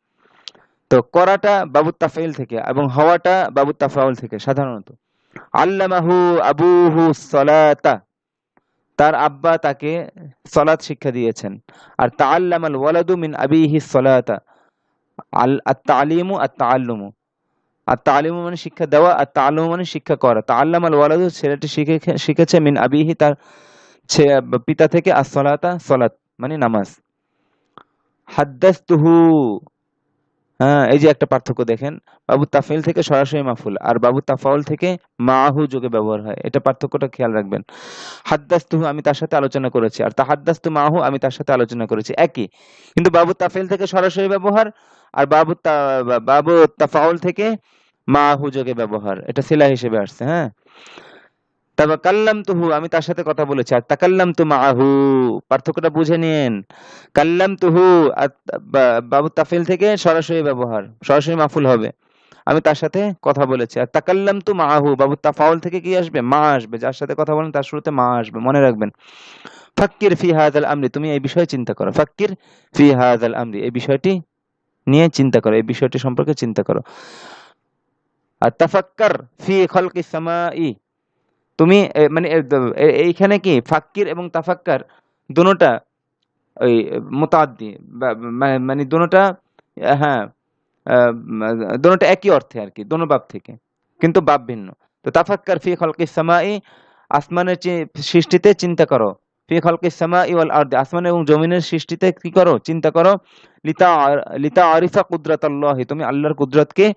তো করাটা বাবু তাফাইল থেকে এবং হওয়াটা বাবু তাফাউল থেকে সাধারণত। আল্লামাহু আবুহু সলাতা, তার আব্বা তাকে সলাত শিক্ষা দিয়েছেন। আর তাআল্লামাল ওয়ালাদু মিন আবিহি সলাতা, আত-তালিমু আত-তাআল্লুমু, আত-তালিমু মানে শিক্ষা দেওয়া, আর তাআল্লুমু মানে শিক্ষা করা। তাআল্লামাল ওয়ালাদু ছেলেটি শিখেছে মিন আবিহি তার পিতা থেকে, as-সলাতা সলাত মানে নামাজ। হাদ্দাসতুহু, হ্যাঁ, এই যে একটা পার্থক্য দেখেন, বাবু তাফিল থেকে সরাসরি মাফুল, আর বাবু তাফাউল থেকে মাহু যোগে ব্যবহার হয়। এটা পার্থক্যটা খেয়াল রাখবেন। হাদ্দাসতুহু আমি তার সাথে আলোচনা করেছি, আর তাহাদ্দাসতু মাহু আমি তার সাথে আলোচনা করেছি, একই। কিন্তু বাবু তাফিল থেকে সরাসরি ব্যবহার, আর বাবু তাফাউল থেকে মাহু যোগে ব্যবহার। এটা সিলা হিসেবে আসছে। হ্যাঁ, তারপর কাল্লামতুহু আমি তার সাথে কথা বলেছি, আর তাকাল্লামতু মাআহু পার্থক্যটা বুঝে নিন। কাল্লামতুহু বাবু তাফিল থেকে সরাসরি ব্যবহার, সরাসরি মাফুল হবে, আমি তার সাথে কথা বলেছি। আর তাকাল্লামতু মাআহু বাবু তাফাউল থেকে কি আসবে? মা আসবে। যার সাথে কথা বলেন তার শুরুতে মা আসবে, মনে রাখবেন। ফাক্কির ফি হাযাল আমরি, তুমি এই বিষয়ে চিন্তা করো। ফাক্কির ফি হাযাল আমরি, এই বিষয়টি নিয়ে চিন্তা করো, এই বিষয়টি সম্পর্কে চিন্তা করো। আর তাফাক্কার ফি খালকিস সামাই, তুমি মানে এইখানে কি ফাক্কির এবং তাফাক্কার দোনোটা ওই মুতাআদ্দি, মানে দোনোটা, হ্যাঁ, দোনোটা একই অর্থে আর কি, দোনো বাব থেকে, কিন্তু বাব ভিন্ন। তো তাফাক্কার ফি খালকিস সামাই, আসমানের সৃষ্টিতে চিন্তা করো। ফি খালকিস সামাই ওয়াল আরদি, আসমান এবং জমিনের সৃষ্টিতে কি করো? চিন্তা করো। লিতা আরিফা কুদরাতাল্লাহি, তুমি আল্লাহর কুদরতকে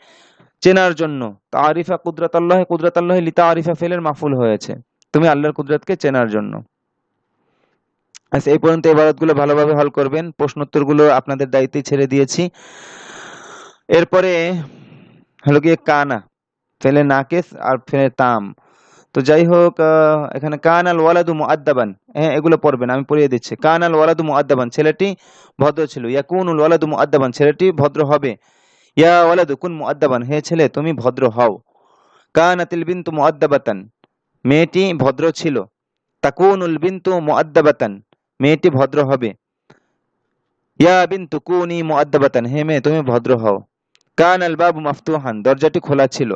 চেনার জন্য। তারিফা কুদরাতাল্লাহ, কুদরাতাল্লাহ লিতা আরিফা ফেলের মাফুল হয়েছে, তুমি আল্লাহর কুদরতকে চেনার জন্য। আচ্ছা, এই পর্যন্ত ইবারতগুলো ভালোভাবে হল করবেন, প্রশ্নোত্তরগুলো আপনাদের দায়িত্বে ছেড়ে দিয়েছি। এরপরে হলো গিয়ে কানা, ফেলে নাকেস আর ফেলে তাম। তো যাই হোক, এখানে কান আল ওয়ালাদু মুআদ্দাবান, হ্যাঁ এগুলো পড়বেন, আমি পড়িয়ে দিচ্ছি। কান আল ওয়ালাদু মুআদ্দাবান, ছেলেটি ভদ্র ছিল। ইয়াকুনুল ওয়ালাদু মুআদ্দাবান, ছেলেটি ভদ্র হবে। ইয়া ওয়ালাদু কুন মুআদ্দাবান, হে ছেলে তুমি ভদ্র হও। কানাতিল বিনতু মুআদ্দাবাতান, মেয়েটি ভদ্র ছিল। তাকুনুল বিনতু মুআদ্দাবাতান, মেয়েটি ভদ্র হবে। ইয়া বিনতু কুনি মুআদ্দাবাতান, হে মেয়ে তুমি ভদ্র হও। কানাল বাবু মাফতুহান, দরজাটি খোলা ছিল।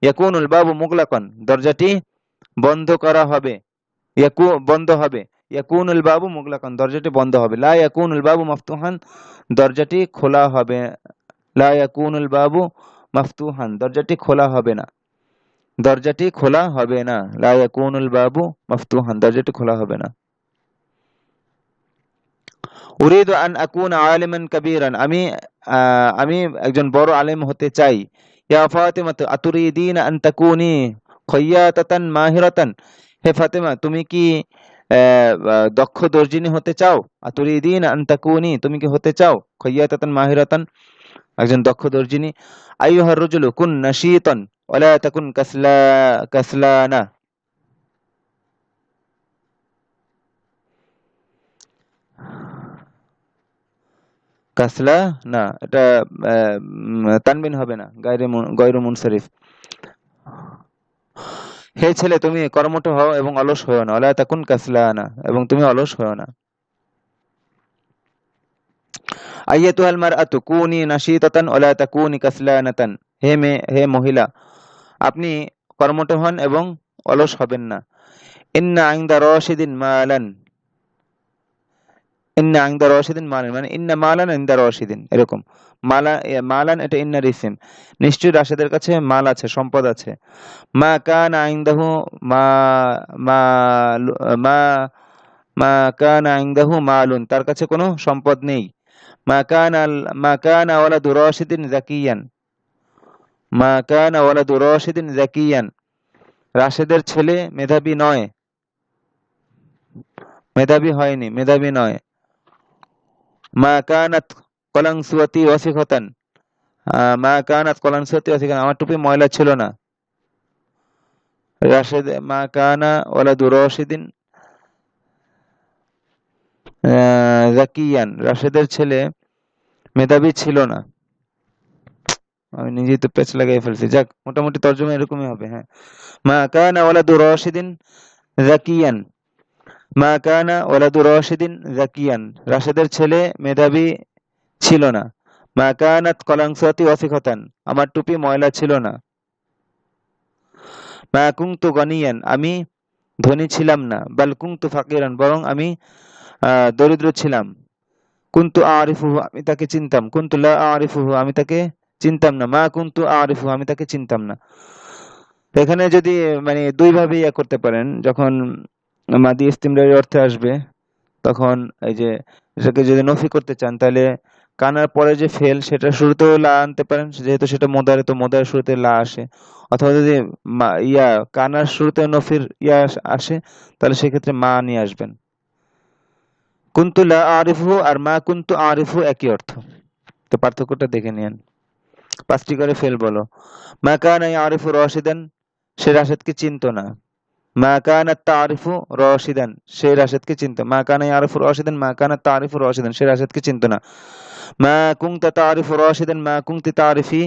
ইয়াকুনুল বাবু মুগলাকান, দরজাটি বন্ধ করা হবে। বন্ধ হবে। ইয়াকুনুল বাবু মুগলাকান, দরজাটি বন্ধ হবে। লা ইয়াকুনুল বাবু মাফতুহান, দরজাটি খোলা হবে। লা ইয়াকুনুল বাবু মাফতুহান, দরজাটি খোলা হবে না। দরজাটি খোলা হবে না। লা ইয়াকুনুল বাবু মাফতুহান, দরজাটি খোলা হবে না। উরিদু আন আকুনা আলিমান কাবীরান, আমি একজন বড় আলেম হতে চাই। ইয়া ফাতিমা আতুরিদিনা আন তাকুনি খায়্যাতাতান মাহিরাতান, হে ফাতেমা তুমি কি দক্ষ দর্জিনী হতে চাও? আতুরিদিনা আন তাকুনি, তুমি কি হতে চাও? খায়্যাতাতান মাহিরাতান, একজন দক্ষ দর্জিনী। আইয়ুহার রাজুলু কুন নাশীতান ওয়ালা তাকুন কাসলানা, কাসলা না, এটা তানবিন হবে না, গয়রু মুনসারিফ। হে ছেলে তুমি কর্মঠ হও এবং অলস হও না। ওয়ালা তাকুন কাসলানা, এবং তুমি অলস হও না। আইয়াতুহাল মারআতু কুনি নাশীতাতান ওয়ালা তাকুনি কাসলানাতান, হে মহিলা আপনি কর্মঠ হন এবং অলস হবেন না। ইন্না ইনদা রাশিদিন মালান, ইন্না ইনদা রাশিদিন মালান মানে ইন্না মালান ইনদা রাশিদিন, এরকম। মালান এটা ইন্নার ইসিম, নিশ্চয়ই রাশেদের কাছে মাল আছে, সম্পদ আছে। মা কানা ইনদাহু মা মা মা কানা ইনদাহু মালুন, তার কাছে কোনো সম্পদ নেই। মা কানা ওয়ালাদু রাশিদিন যাকিয়ান, মা কানা ওয়ালাদু রাশিদিন যাকিয়ান, রাশেদের ছেলে মেধাবী নয়, মেধাবী হয়নি, মেধাবী নয়। মা কানাত কলাংসুয়াতি ওয়াসিখতান, মা কানাত কলাংসুয়াতি ওয়াসিখান, আমার টুপি ময়লা ছিল না। রাশেদ মা কানা ওয়ালাদু রাশিদিন জাকিয়ান, রাশেদের ছেলে মেধাবী ছিল না। আমি নিজেই তো পেচ লাগাই ফেলছি, যাক মোটামুটি তর্জমা এরকমই হবে। হ্যাঁ, মা কানা ওয়ালাদু রাশিদিন জাকিয়ান, মা কানা ওয়ালাদু রাশিদিন জাকিয়ান, রাশেদের ছেলে মেধাবী ছিল না। মা কানাত কলাংসাতি ওয়াসিখতান, আমার টুপি ময়লা ছিল না। মা কুনতু গনিয়ান, আমি ধনী ছিলাম না। বাল কুনতু ফাকিরান, বরং আমি দরিদ্র ছিলাম। কুনতু আরিফুহু, আমি তাকে চিনতাম। কুনতু লা আরিফুহু, আমি তাকে চিনতাম না। মা কুনতু আরিফুহু, আমি তাকে চিনতাম না। তো এখানে যদি মানে দুই ভাবে ইয়া করতে পারেন, যখন মাদি ইস্তিমরারি অর্থে আসবে তখন এই যে এটাকে যদি নফি করতে চান তাহলে কানার পরে যে ফেল সেটা শুরুতেও লা আনতে পারেন, যেহেতু সেটা মোদারে, তো মোদারের শুরুতে লা আসে। অথবা যদি ইয়া কানার শুরুতে নফির ইয়া আসে তাহলে সেক্ষেত্রে মা নিয়ে আসবেন। কুনতু লা আরিফু আর মা কুনতু আরিফু একই অর্থ, তো পার্থক্যটা দেখে নিন। 5টি করে ফেল বলো। মা কানা ইয়ারিফু রাশিদান, সে রাশেদকে চিনতো না। মা কানাত তারিফু রাশিদান, সে রাশেদকে চিনতো। মা কানা ইয়ারিফু রাশিদান, মা কানাত তারিফু রাশিদান, সে রাশেদকে চিনতো না। মা কুনতা তারিফু রাশিদান, মা কুনতি তারিফি,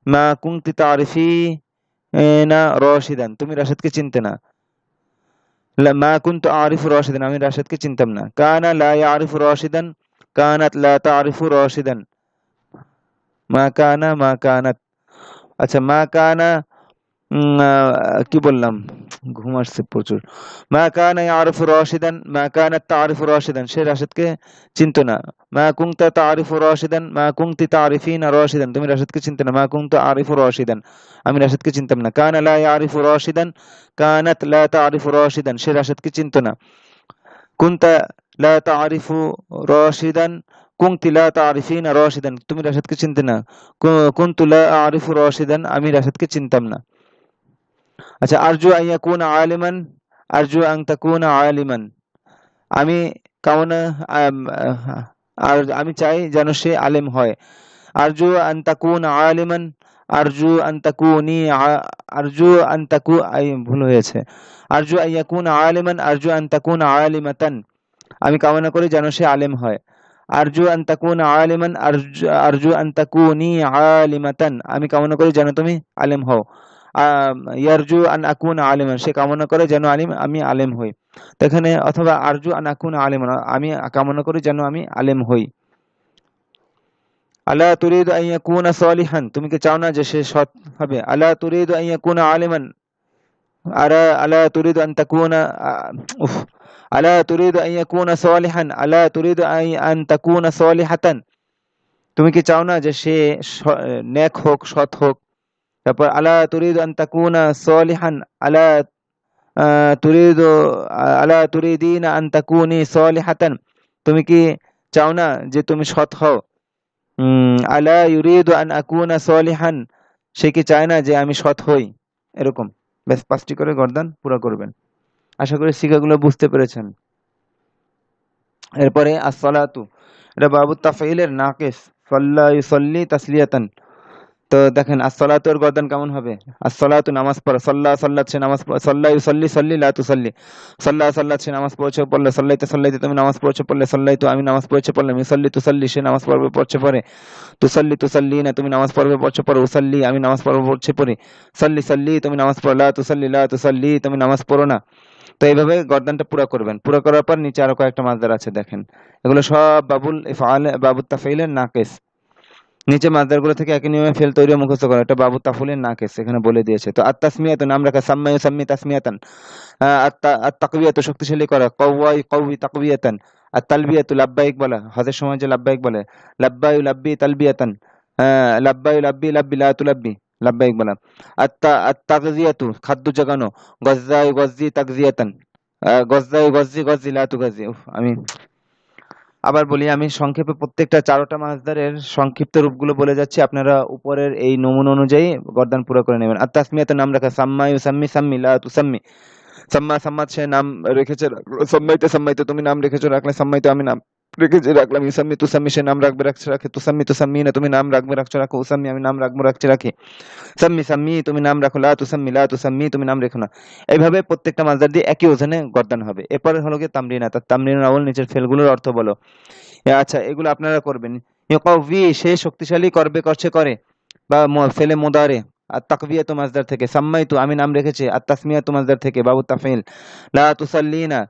মা কুনতি তারিফি না রাশিদান, তুমি রাশেদকে চিনতে না। মা কুনতু আরিফু রাশিদান, আমি রাশেদকে চিনতাম না। কানা লা ইয়ারিফু রাশিদান, কানাত লা তারিফু রাশিদান, মা কানা মা কানাত। আচ্ছা, মা কানা কি বললাম, ঘুম আসছে প্রচুর। মা কানা ইয়ারিফু রাশিদান, মা কানাত তারিফু রাশিদান, সে রাশেদকে চিনতো না। মা কুনতা তারিফু রাশিদান, মা কুনতি তারিফিনা রাশিদান, তুমি রাশেদকে চিনতে না। মা কুনতু আরিফু রাশিদান, আমি রাশেদকে চিনতাম না। কানা লা ইয়ারিফু রাশিদান, কানাত লা তারিফু রাশিদান, সে রাশেদকে চিনতো না। কুনতা লা তারিফু রাশিদান, কুনতি লা তারিফিনা রাশিদান, তুমি রাশেদকে চিনতে না। কুনতু লা আরিফু রাশিদান, আমি রাশেদকে চিনতাম না। আচ্ছা, আরজু আন ইয়াকুনা আলিমান, আরজু আন তাকুনা আলিমান, আমি কামনা আর আমি চাই যেন সে আলেম হয়। আরজু আন তাকুনা আলিমান, আরজু আন তাকুনি আরজু আন তাকু ভুল হয়েছে। আরজু আন ইয়াকুনা আলিমান, আরজু আন তাকুনা আলিমাতান, আমি কামনা করি যেন সে আলেম হয়। আরজু আন তাকুনা আলিমান, আরজু আন তাকুনি আলিমাতান, আমি কামনা করি যেন তুমি আলেম হও। ইয়ারজু আন আকুনা আলিমান, সে কামনা করে যেন আমি আলেম হই। তো এখানে অথবা আরজু আন আকুনা আলিমান, আমি কামনা করি যেন আমি আলেম হই। আলা তুরিদু আন ইয়াকুনা সালিহান, তুমি কি চাও না যে সে সৎ হবে। আলা তুরিদু আন ইয়াকুনা আলিমান, আলা তুরিদু আন তাকুনা উফ আলা তুরিদু আন ইয়াকুনা সালিহান, আলা তুরিদু আন তাকুনা সালিহাতান, তুমি কি চাও না যে সে নেক হোক, সৎ হোক। তারপর আলা তুরিদু আন তাকুনা সালিহান, আলা তুরিদু আলা তুরিদিনা আন তাকুনি সালিহাতান, তুমি কি চাও না যে তুমি সৎ হও। আলা ইউরিদু আন আকুনা সালিহান, সে কি চায় না যে আমি সৎ হই। এরকম ব্যাস 5টি করে গর্দান পুরো করবেন। আশা করি শিক্ষাগুলো বুঝতে পেরেছেন। এরপরে as-সালাতু, এটা বাবু তাফঈলের নাকিস, সাল্লা ইউসাল্লি তাসলিয়াতান। তো দেখেন as-সালাতু এর গর্দান কেমন হবে। as-সালাতু নামাজ পড়া, সাল্লা সাল্লাচ্ছে নামাজ পড়া, সাল্লা ইউসাল্লি সাল্লি লা তুসাল্লি, সাল্লা সাল্লাচ্ছে নামাজ পড়ছে পড়লে, সাল্লাইতে সাল্লাইতে তুমি নামাজ পড়ছে পড়লে, সাল্লাইতু আমি নামাজ পড়ছে পড়লাম, ইউসাল্লি তুসাল্লি সে নামাজ পড়বে পড়ছে পড়ে, তুসাল্লি তুসাল্লিনা তুমি নামাজ পড়বে পড়ছে পড়ো, উসাল্লি আমি নামাজ পড়বো পড়ছে পড়ি, সাল্লি সাল্লি তুমি নামাজ পড়ো, লা তুসাল্লি তুমি নামাজ পড়ো না। তো এইভাবে গর্দানটা পুরো করবেন। পুরো করার পর নিচে আরো কয়েকটা মাসদার আছে দেখেন, এগুলো সব বাবুল ইফআল বাবু তাফঈলের নাকিস। নিচে মাসদারগুলো থেকে একই নিয়মে ফেল তৈরি ও মুখস্থ করা, এটা বাবু তাফউলের নাকিস এখানে বলে দিয়েছে। তো আত-তাসমিয়াতু, নাম রাখা, সাম্মা ইউসাম্মি তাসমিয়াতান, আত-তাকবিয়াতু শক্তিশালী করা, কওয়ি তাকবিয়াতান, আত-তালবিয়াতু লাব্বাইক বলা, হজের সময় যে লাব্বাইক বলে, লাব্বাই লাব্বি তালবিয়াতান, লাব্বাই লাব্বি লাব্বি লা তুলাব্বি, লাব্বাইক বলা। আত-তাগজিয়াতু খাদ্য জাগানো, গজ্জাই গজ্জি তাগজিয়াতান, গজ্জা গজ্জি গজ্জি লা তুগাজি। আমি আবার বলি, আমি সংক্ষেপে প্রত্যেকটা চারোটা মাসদারের সংক্ষিপ্ত রূপগুলো বলে যাচ্ছি, আপনারা উপরের এই নমুনা অনুযায়ী গর্দান পুরো করে নেবেন। আর তাসমিয়াতে নাম রাখা, সাম্মা ইউসাম্মি সাম্মি লা তুসাম্মি। সাম্মা সাম্মাত সে নাম রেখেছে রাখলো, সাম্মাইতে সাম্মাইতে তুমি নাম রেখেছো রাখলে, সাম্মাইতে আমি নাম রেখেছি রাখলাম, ইউসাম্মি তুসাম্মি সে নাম রাখবে রাখছে রাখে, তুসাম্মি তুসাম্মি না তুমি নাম রাখবে রাখছো রাখো, উসাম্মি আমি নাম রাখবো রাখছি রাখি, সাম্মি সাম্মি তুমি নাম রাখো, লা তুসাম্মি তুমি নাম রেখো না। এইভাবে প্রত্যেকটা মাসদার দিয়ে একই ওজনে গর্দান হবে। এরপরে হলো গিয়ে তামরিনাত। আর তামরিনুল আউয়াল নিচের ফেলগুলোর অর্থ বলো। আচ্ছা, এগুলো আপনারা করবেন। ইউকাউয়ি সে শক্তিশালী, করবে করছে করে, বা ফেলে মুদারে। আর তাকবিয়াতু মাসদার থেকে, সাম্মাইতু আমি নাম রেখেছি, আর তাসমিয়াতু মাসদার থেকে বাবু তাফঈল। লা তুসাল্লিনা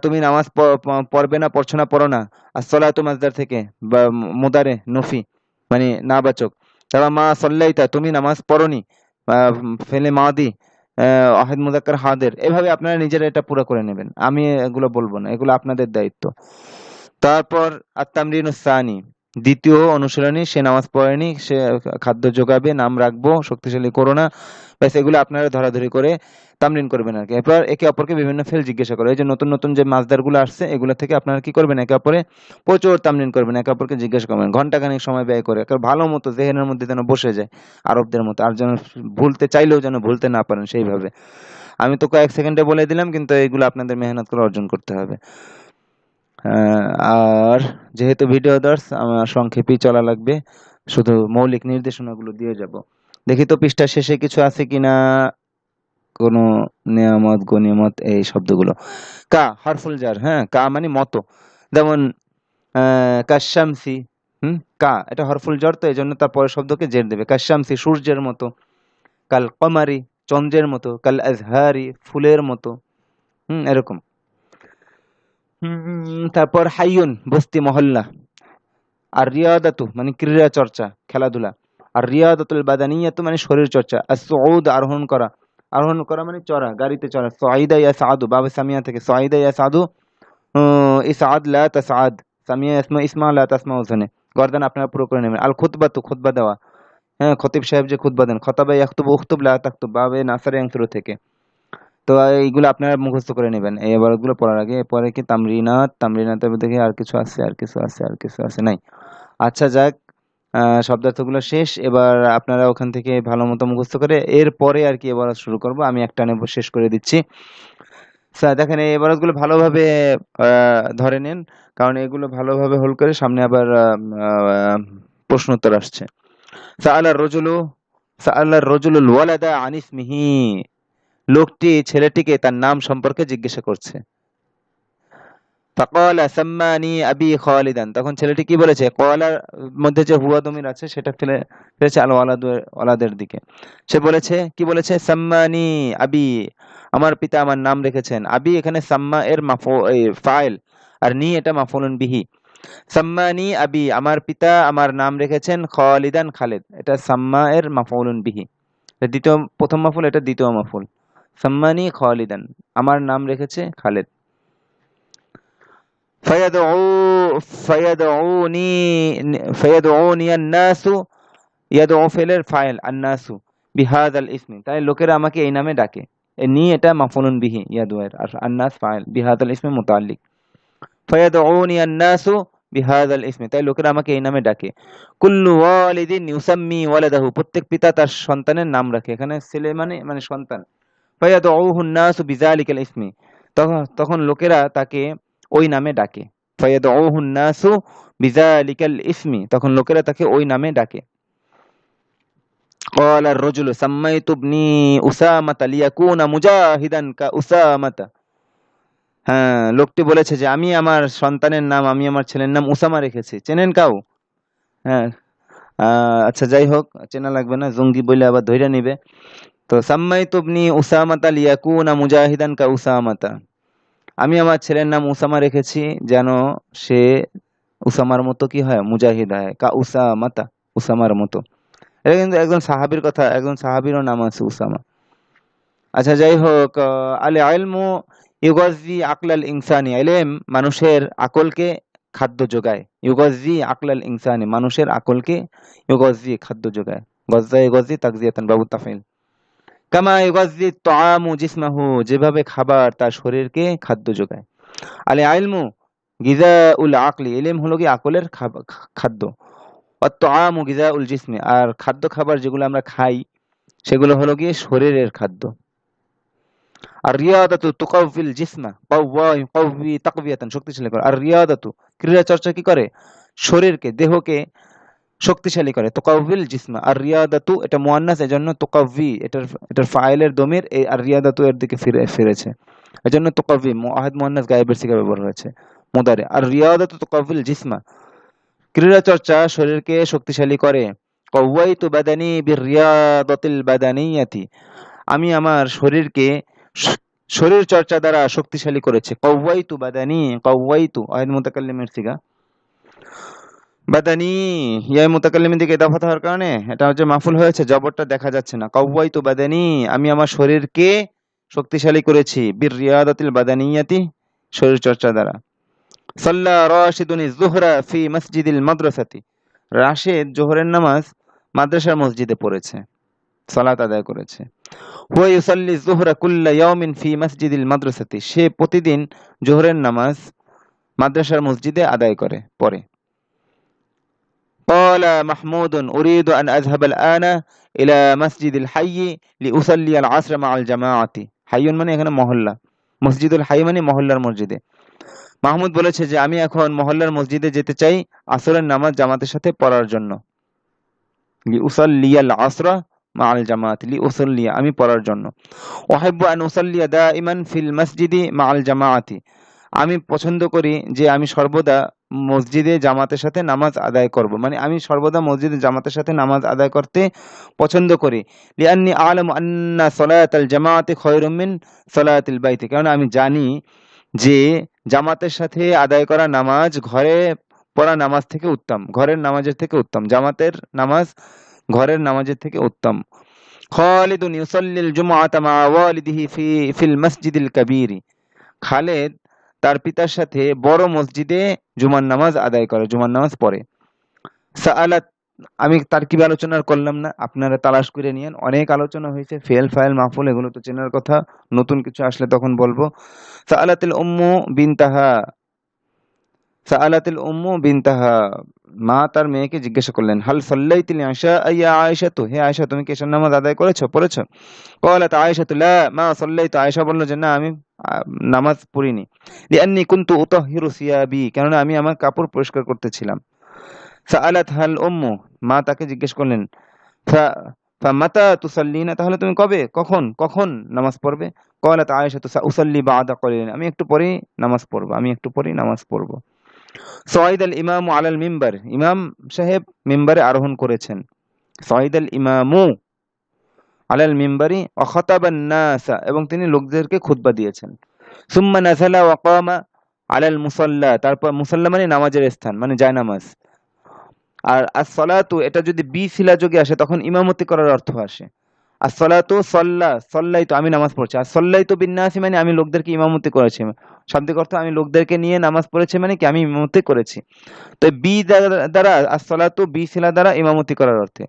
তুমি নামাজ পড়বে না, পড়ছো না, পড়ো না। as-সালাতু মাসদার থেকে, বা মুদারে নফি, মানে নাবাচক। তারপর মা সাল্লাইতা তুমি নামাজ পড়োনি, ফেলে মাদি, ওয়াহিদ মুযাক্কার হাদির। এভাবে আপনারা নিজেরা এটা পুরো করে নেবেন, আমি এগুলো বলবো না, এগুলো আপনাদের দায়িত্ব। তারপর আত-তামরিনুস সানি, দ্বিতীয় অনুশীলনী, সে নামাজ পড়েনি, সে খাদ্য যোগাবে, নাম রাখবো, শক্তিশালী করো না। ব্যাস, এগুলো আপনারা ধরাধরি করে তামরিন করবেন আর কি। এরপর একে অপরকে বিভিন্ন ফেল জিজ্ঞাসা করো। এই যে নতুন নতুন যে মাসদারগুলো আসছে, এগুলো থেকে আপনারা কি করবেন, একে অপরে প্রচুর তামরিন করবেন, একে অপরকে জিজ্ঞাসা করবেন ঘন্টাখানেক সময় ব্যয় করে, একেবারে ভালো মতো জেহেনের মধ্যে যেন বসে যায়, আরবদের মতো, আর যেন ভুলতে চাইলেও যেন ভুলতে না পারেন সেইভাবে। আমি তো কয়েক সেকেন্ডে বলে দিলাম, কিন্তু এগুলো আপনাদের মেহনত করে অর্জন করতে হবে। আর যেহেতু ভিডিও দর্স আমার সংক্ষেপেই চলা লাগবে, শুধু মৌলিক নির্দেশনাগুলো দিয়ে যাব। দেখি তো পৃষ্ঠা শেষে কিছু আছে কিনা, কোনো নেয়ামত গনিমত এই শব্দগুলো। কা হরফুল জার, হ্যাঁ, কা মানে মতো। যেমন কাশামসি, কা এটা হরফুল জার, তো এই জন্য তার পরের শব্দকে জের দেবে। কাশামসি সূর্যের মতো, কাল কমারি চন্দ্রের মতো, কাল আজহারি ফুলের মতো, এরকম। তারপর হাইয়ুন বস্তি মহল্লা। আর রিয়াদাতু মানে ক্রীড়া চর্চা, খেলাধুলা। আর রিয়াদাতুল বাদানিয়াতু মানে শরীর চর্চা। আর সুউদ আরোহণ করা, আরোহণ করা মানে চড়া, গাড়িতে চড়া। সুআইদা ইয়া সাদু, বাবা সামিয়া থেকে, সুআইদা ইয়া সাদু ইসআদ লা তাসআদ, সামিয়া ইসমা ইসমা লা তাসমা ওখানে। গর্দান আপনারা পুরো করে নেবেন। আল খুতবাতু খুতবা দেওয়া, হ্যাঁ, খতিব সাহেব যে খুতবা দেন, খতাবা ইয়াখতুবু উখতুব লা তাখতুব, বাবে নাসারে অংশ থেকে। তো এইগুলো আপনারা মুখস্থ করে নেবেন এই এবারগুলো পড়ার আগে। এরপরে কি তামরিনাত, তামরিনাতের দেখি আর কিছু আছে, আর কিছু আছে, আর কিছু আছে নাই। আচ্ছা যাক, শব্দার্থগুলো শেষ। এবার আপনারা ওখান থেকে ভালো মতো মুখস্থ করে এরপরে আর কি এবার শুরু করব। আমি একটা নেব, শেষ করে দিচ্ছি। দেখেন এই এবারগুলো ভালোভাবে ধরে নিন, কারণ এগুলো ভালোভাবে হোল করে সামনে আবার প্রশ্ন উত্তর আসছে। সাআলার রজুলু, সাআলার রজুলুল ওয়ালাদা আন ইসমিহি, লোকটি ছেলেটিকে তার নাম সম্পর্কে জিজ্ঞাসা করছে। ফাকালা সাম্মানি আবি খালিদান, তখন ছেলেটি কি বলেছে, কলার মধ্যে যে হুয়া দমির আছে সেটা ফেলেছে আল ওয়ালাদের দিকে। সে বলেছে, কি বলেছে, সাম্মানি আবি, আমার পিতা আমার নাম রেখেছেন। আবি এখানে সাম্মা এর ফাইল, আর নি এটা মাফউলুন বিহি। সাম্মানি আবি আমার পিতা আমার নাম রেখেছেন, খালিদান খালেদ, এটা সাম্মা এর মাফউলুন বিহি। দ্বিতীয়, প্রথম মাফুল, এটা দ্বিতীয় মাফুল। সাম্মানি খালিদান, আমার নাম রেখেছে খালেদ। ফায়াদউ ফায়াদউনি ফায়াদউনি আন-নাসু, ইয়াদউ ফেলের ফাইল, আন-নাসু বিহাযাল ইসমি, তাই লোকেরা আমাকে এই নামে ডাকে। নি এটা মাফউলুন বিহি ইয়াদউ এর, আর আন-নাস ফাইল, বিহাযাল ইসমি মুতাআল্লিক। ফায়াদউনি আন-নাসু বিহাযাল ইসমি, তাই লোকেরা আমাকে এই নামে ডাকে। কুল্লু ওয়ালিদিন ইউসাম্মি ওয়ালাদাহু, প্রত্যেক পিতা তার সন্তানের নাম রাখে, এখানে ছেলে মানে সন্তান। ফায়াদউহু আন-নাসু বিযালিকাল ইসমি, তখন লোকেরা তাকে ওই নামে ডাকে। ফায়াদউহু আন-নাসু বিযালিকাল ইসমি, তখন লোকেরা তাকে ওই নামে ডাকে। ক্বালা আর-রাজুলু সাম্মাইতু ইবনি উসামাতা লিয়াকুনা মুজাহিদান কা উসামাতা, হ্যাঁ, লোকটি বলেছে যে আমি আমার সন্তানের নাম, আমি আমার ছেলের নাম উসামা রেখেছি। চেনেন কাউ? হ্যাঁ, আচ্ছা যাই হোক, চেনা লাগবে না, জঙ্গি বলে আবার ধইরা নিবে। তো সাম্মাইতু ইবনি উসামাতা লিয়াকুনা মুজাহিদান কা উসামাতা, আমি আমার ছেলের নাম উসামা রেখেছি যেন সে উসামার মতো কি হয়, মুজাহিদ হয়। কা উসামাতা, উসামার মতো। এটা কিন্তু একজন সাহাবীর কথা, একজন সাহাবীরও নাম আছে উসামা। আচ্ছা যাই হোক, আল ইলমু ইউগাজ্জি আকলাল ইনসানি, ইলম মানুষের আকলকে খাদ্য যোগায়। ইউগাজ্জি আকলাল ইনসানি, মানুষের আকলকে ইউগাজ্জি খাদ্য যোগায়। গজ্জা ইউগাজ্জি তাগজিয়াতান, বাবু তাফঈল। কামা ইউগাজ্জি তাআমু জিসমাহু, যেভাবে খাবার তার শরীরকে খাদ্য যোগায়। আল ইলমু গিযাউল আকলি, ইলম হলো কি আকলের খাদ্য। ওয়াত তাআমু গিযাউল জিসমি, আর খাদ্য খাবার যেগুলো আমরা খাই সেগুলো হলো গিয়ে শরীরের খাদ্য। আর রিয়াদাতু তুকাউফিল জিসমা কাউয়ি তাকবিয়াতান, শক্তিশালী করে। আর রিয়াদাতু, ক্রীড়া চর্চা কি করে? শরীরকে, দেহকে শক্তিশালী করে। তুকাউফিল জিসমা, আর রিয়াদাতু এটা মুয়ান্নাস, এজন্য তুকাউফি, এটার ফাইলের দমির এই আর রিয়াদাতু এর দিকে ফিরেছে, এজন্য তুকাউফি মুআহাদ মুয়ান্নাস গায়েবের সিগা ব্যবহার হয়েছে মুদারে। আর রিয়াদাতু তুকাউফিল জিসমা, ক্রীড়া চর্চা শরীরকে শক্তিশালী করে। কাওয়াইতু বাদানি বিরিয়াদাতিল বাদানিয়াতি, আমি আমার শরীরকে শরীর চর্চা দ্বারা শক্তিশালী করেছে। কাওয়াইতু বাদানি, কাওয়াইতু আয়াত মুতাকাল্লিমের সিগা, বাদানি ইয়া মুতাকাল্লিমের দিকে ইদাফা হওয়ার কারণে এটা হচ্ছে মাফুল হয়েছে, জবরটা দেখা যাচ্ছে না। কাওয়াইতু বাদানি, আমি আমার শরীরকে শক্তিশালী করেছি। বিরিয়াদাতিল বাদানিয়াতি, শরীর চর্চা দ্বারা। সাল্লা রাশিদুন যুহরা ফি মসজিদিল মাদ্রাসাতি, রাশেদ জোহরের নামাজ মাদ্রাসার মসজিদে পড়েছে, সালাত আদায় করেছে। হুয়া ইউসাল্লি যুহরা কুল্লা ইয়াউমিন ফি মসজিদিল মাদ্রাসাতি, সে প্রতিদিন জোহরের নামাজ মাদ্রাসার মসজিদে আদায় পড়ে। ক্বালা মাহমুদুন উরিদু আন আযহাবা আল-আনা ইলা মসজিদিল হায়্যি লিউসাল্লি আল-আসর মা'আল জামাআতি। হাইয়ুন মানে এখানে মহল্লা, মসজিদুল হাই মানে মহল্লার মসজিদে। মাহমুদ বলেছে যে আমি এখন মহল্লার মসজিদে যেতে চাই আসরের নামাজ জামাতের সাথে পড়ার জন্য। লিউসাল্লিয়াল আসরা মা'আল জামাআতি, লিউসাল্লিয়া আমি পড়ার জন্য। উহিব্বু আন উসাল্লিয়া দাইমান ফিল মসজিদি মা'আল জামাআতি, আমি পছন্দ করি যে আমি সর্বদা মসজিদে জামাতের সাথে নামাজ আদায় করব, মানে আমি সর্বদা মসজিদে জামাতের সাথে নামাজ আদায় করতে পছন্দ করি। লিআন্নী আ'লামু আন্না সালাতাল জামাআতি খায়রুম মিন সালাতিল বাইতি, কারণ আমি জানি যে জামাতের সাথে আদায় করা নামাজ ঘরে পড়া নামাজ থেকে উত্তম, ঘরের নামাজের থেকে উত্তম, জামাতের নামাজ ঘরের নামাজের থেকে উত্তম। খালিদুন ইউসাল্লিল জুমআতা মা ওয়ালিদিহি ফিল মসজিদিল কাবীরি, খালেদ তার পিতার সাথে বড় মসজিদে জুমার নামাজ আদায় করে, জুমার নামাজ পড়ে। সাআলাত, আমি তারকিব আলোচনা করলাম না, আপনারা তালাশ করে নিয়েন, অনেক আলোচনা হয়েছে, ফেল ফাইল মাহফুল এগুলো তো চেনার কথা, নতুন কিছু আসলে তখন বলবো। সাআলাতিল উম্মু বিনতাহা, সাআলাতিল উম্মু বিনতাহা, মা তার মেয়েকে জিজ্ঞাসা করলেন, হাল সাল্লাইতিল ইশা ইয়া আয়েশা, তো হে আয়েশা তুমি কি এশার নামাজ আদায় পড়েছো? ক্বালাত আয়েশাতু লা মা সাল্লাইতু, আয়েশা বলল যে না আমি নামাজ পড়িনি। লিআন্নী কুনতু উতাহহিরু সিয়াবি, কেননা আমি আমার কাপড় পরিষ্কার করতেছিলাম। সাআলাত হাল উম্মু, মা তাকে জিজ্ঞেস করলেন, ফামাতা তুসাল্লিনা, তাহলে তুমি কখন নামাজ পড়বে? ক্বালাত আয়েশাতু সাউসাল্লি বা'দা কলিলিন, আমি একটু পরেই নামাজ পড়ব। সাঈদ আল ইমামু আলাল মিম্বার, ইমাম সাহেব মিম্বারে আরোহণ করেছেন। সাঈদ আল ইমামু আলাল মিম্বারি ওয়া খাতাবান নাসা, এবং তিনি লোকদেরকে খুতবা দিয়েছেন। সুম্মা নাযালা ওয়া কামা আলাল মুসাল্লা, তারপর মুসাল্লা মানে নামাজের স্থান, মানে জায়নামাজ। আর as-সালাতু এটা যদি বি শিলা যোগে আসে তখন ইমামতি করার অর্থ আসে। as-সালাতু সাল্লাইতু আমি নামাজ পড়ছি, আর সাল্লাইতু বিন-নাসি মানে আমি লোকদেরকে ইমামতি করেছি, শাব্দিক অর্থ আমি লোকদেরকে নিয়ে নামাজ পড়েছি, মানে কি আমি ইমামতি করেছি। তো বি দ্বারা as-সালাতু বি শিলা দ্বারা ইমামতি করার অর্থে।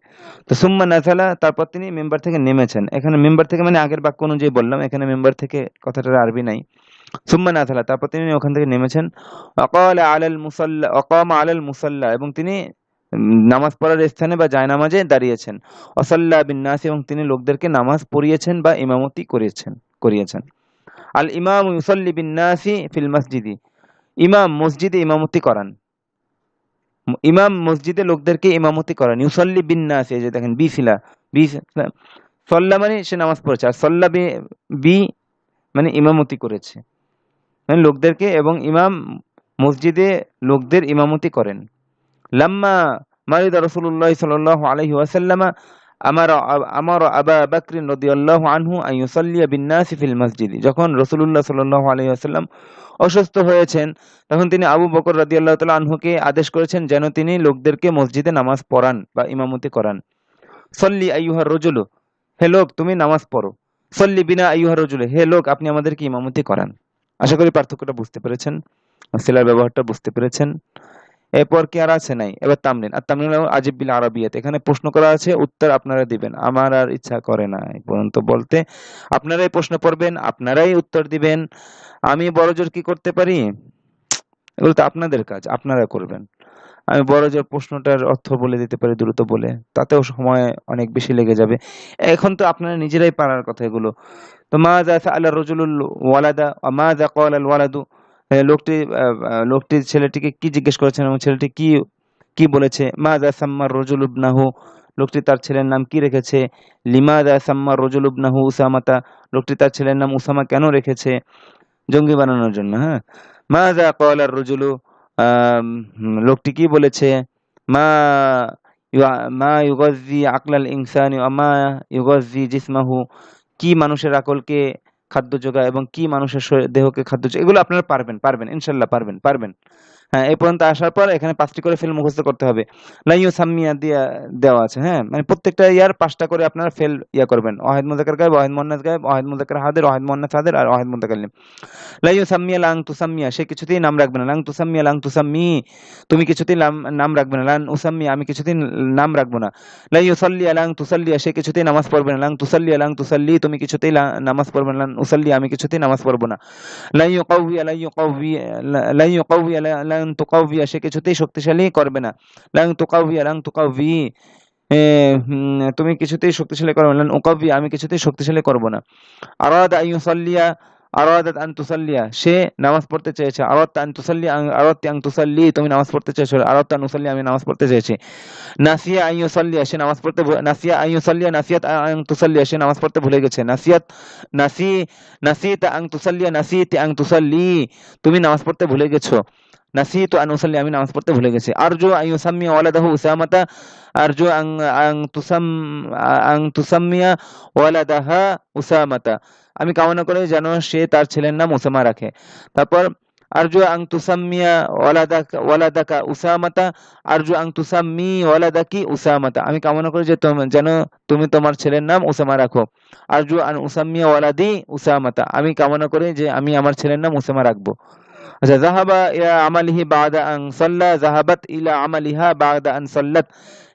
তো সুম্মা নাযালা, তারপর তিনি মিম্বার থেকে নেমেছেন। এখানে মিম্বার থেকে মানে আগের বাক্য অনুযায়ী বললাম, এখানে মিম্বার থেকে কথাটার আরবি নাই। সুম্মা নাযালা, তারপর তিনি ওখান থেকে নেমেছেন। ওয়াকালা আলাল মুসাল্লা, ওয়াকামা আলাল মুসাল্লা, এবং তিনি নামাজ পড়ার স্থানে বা জায়নামাজে দাঁড়িয়েছেন। ওয়াসাল্লা বিন-নাস, এবং তিনি লোকদেরকে নামাজ পড়িয়েছেন বা ইমামতি করিয়েছেন। আল ইমাম ইউসাল্লি বিন-নাসি ফিল মসজিদি, ইমাম মসজিদে ইমামতি করান, ইমাম মসজিদে লোকদেরকে ইমামতি করান। ইউসাল্লি বিন-নাস, এই যে দেখেন বি শিলা, সাল্লা মানে সে নামাজ পড়েছে, আর সাল্লা বি মানে ইমামতি করেছে, মানে লোকদেরকে, এবং ইমাম মসজিদে লোকদের ইমামতি করেন। লাম্মা মারিদা রাসূলুল্লাহ সাল্লাল্লাহু আলাইহি ওয়াসাল্লাম আমার আবা বকর রাদিয়াল্লাহু আনহু আন ইউসাল্লিয়া বিন-নাসি ফিল মসজিদ, যখন রাসূলুল্লাহ সাল্লাল্লাহু আলাইহি ওয়াসাল্লাম অসুস্থ হয়েছেন তখন তিনি আবু বকর রাদিয়াল্লাহু তাআলা আনহুকে আদেশ করেছেন যেন তিনি লোকদেরকে মসজিদে নামাজ পড়ান বা ইমামতি করান। সল্লি আইয়ুহার রাজুলু, হে লোক তুমি নামাজ পড়ো। সল্লি বিনা আইয়ুহার রাজুলু, হে লোক আপনি আমাদেরকে ইমামতি করান। আশা করি পার্থক্যটা বুঝতে পেরেছেন, সিলার ব্যবহারটা বুঝতে পেরেছেন। এরপর কি আর আছে? নাই। এবার তামরিন। আর তামরিন আজিব বিল আরাবিয়াত। এখানে প্রশ্ন করা আছে, উত্তর আপনারা দিবেন। আমার আর ইচ্ছা করে না এই পর্যন্ত বলতে। আপনারাই প্রশ্ন পড়বেন, আপনারাই উত্তর দিবেন। আমি বড়জোর কি করতে পারি? এগুলো তো আপনাদের কাজ, আপনারা করবেন। আমি বড়জোর প্রশ্নটার অর্থ বলে দিতে পারি দ্রুত বলে, তাতেও সময় অনেক বেশি লেগে যাবে। এখন তো আপনারা নিজেরাই পারার কথা এগুলো। তো মাযা সাআলা রাজুলুল ওয়ালাদা ওয়া মাযা ক্বালাল ওয়ালাদু। লোকটি ছেলেটিকে কি জিজ্ঞেস করেছেন এবং ছেলেটি কি কি বলেছে? মাযা সাম্মার রাজুলু ইবনাহু। লোকটি তার ছেলের নাম কি রেখেছে? লিমাযা সাম্মার রাজুলু ইবনাহু উসামাতা। লোকটি তার ছেলের নাম উসামা কেন রেখেছে? জঙ্গি বানানোর জন্য, হ্যাঁ? মাযা ক্বালার রাজুলু। লোকটি কি বলেছে? মা ইয়া মা ইউগাজ্জি আকলাল ইনসানি ওয়া মা ইউগাজ্জি জিসমাহু। কি মানুষের আকলকে খাদ্য যোগায় এবং কি মানুষের দেহকে খাদ্য যোগায়। এগুলো আপনারা পারবেন, পারবেন, ইনশাল্লাহ পারবেন, পারবেন। হ্যাঁ, এই পর্যন্ত আসার পর এখানে ৫টি করে ফেল মুখস্থ করতে হবে। লা ইউসাম্মিয়া দেওয়া আছে, হ্যাঁ? মানে প্রত্যেকটা ইয়ার ৫টা করে আপনারা ফেল করবেন। ওয়াহিদ মুযাক্কার গায়েব, ওয়াহিদ মুয়ান্নাস গায়েব, ওয়াহিদ মুযাক্কার হাদির, ওয়াহিদ মুয়ান্নাস হাদির আর ওয়াহিদ মুতাকাল্লিম। লা ইউসাম্মিয়া লাং তুসাম্মিয়া, সে কিছুতেই নাম রাখবে না। লাং তুসাম্মিয়া লাং তুসাম্মি, তুমি কিছুতেই নাম রাখবে না। লান উসাম্মিয়া, আমি কিছুতেই নাম রাখবো না। লা ইউসাল্লিয়া লাং তুসাল্লিয়া, সে কিছুতেই নামাজ পড়বে না। লাং তুসাল্লিয়া লাং তুসাল্লি, তুমি কিছুতেই নামাজ পড়বে না। লান উসাল্লি, আমি কিছুতেই নামাজ পড়বো না। লা ইউকাউইয়া লা ইউকাউইয়া লা ইউকাউইয়া লান তুকাউইয়া, সে কিছুতেই শক্তিশালী করবে না। লাং তুকাউইয়া লাং তুকাউই, তুমি কিছুতেই শক্তিশালী করবে না। লান উকাউই, আমি কিছুতেই শক্তিশালী করব না। আরাদা আন ইউসাল্লিয়া আরাদাত আন তুসাল্লিয়া, সে নামাজ পড়তে চেয়েছে। আরাদতা আন তুসাল্লি আরাদতি আন তুসাল্লি, তুমি নামাজ পড়তে চেয়েছো। আরাদতা আন উসাল্লি, আমি নামাজ পড়তে চেয়েছি। নাসিয়া আন ইউসাল্লিয়া, সে নামাজ পড়তে নাসিয়া আন ইউসাল্লিয়া নাসিয়াত আন তুসাল্লিয়া, সে নামাজ পড়তে ভুলে গেছে। নাসি নাসিতা আন তুসাল্লিয়া নাসিতি আন তুসাল্লি, তুমি নামাজ পড়তে ভুলে গেছো। নাসিতু আন উসাল্লি, আমি নামাজ পড়তে ভুলে গেছি। আরজু আন ইউসাম্মিয়া ওয়ালাদাহু উসামাতা আরজু আন আন তুসাম আন তুসাম্মিয়া ওয়ালাদাহা উসামাতা, আমি কামনা করি যেন সে তার ছেলের নাম উসামা রাখে। তারপর আরজু আন তুসাম্মিয়া ওয়ালাদাকা উসামাতা আরজু আন তুসাম্মি ওয়ালাদাকি উসামাতা, আমি কামনা করি যে যেন তুমি তোমার ছেলের নাম উসামা রাখো। আরজু আন উসাম্মিয়া ওয়ালাদি উসামাতা, আমি কামনা করি যে আমি আমার ছেলের নাম উসামা রাখবো। আচ্ছা, যাহাবা ইলা আমালিহি বাদা আন সাল্লা যাহাবাত ইলা আমালিহা বাদা আন সাল্লাত,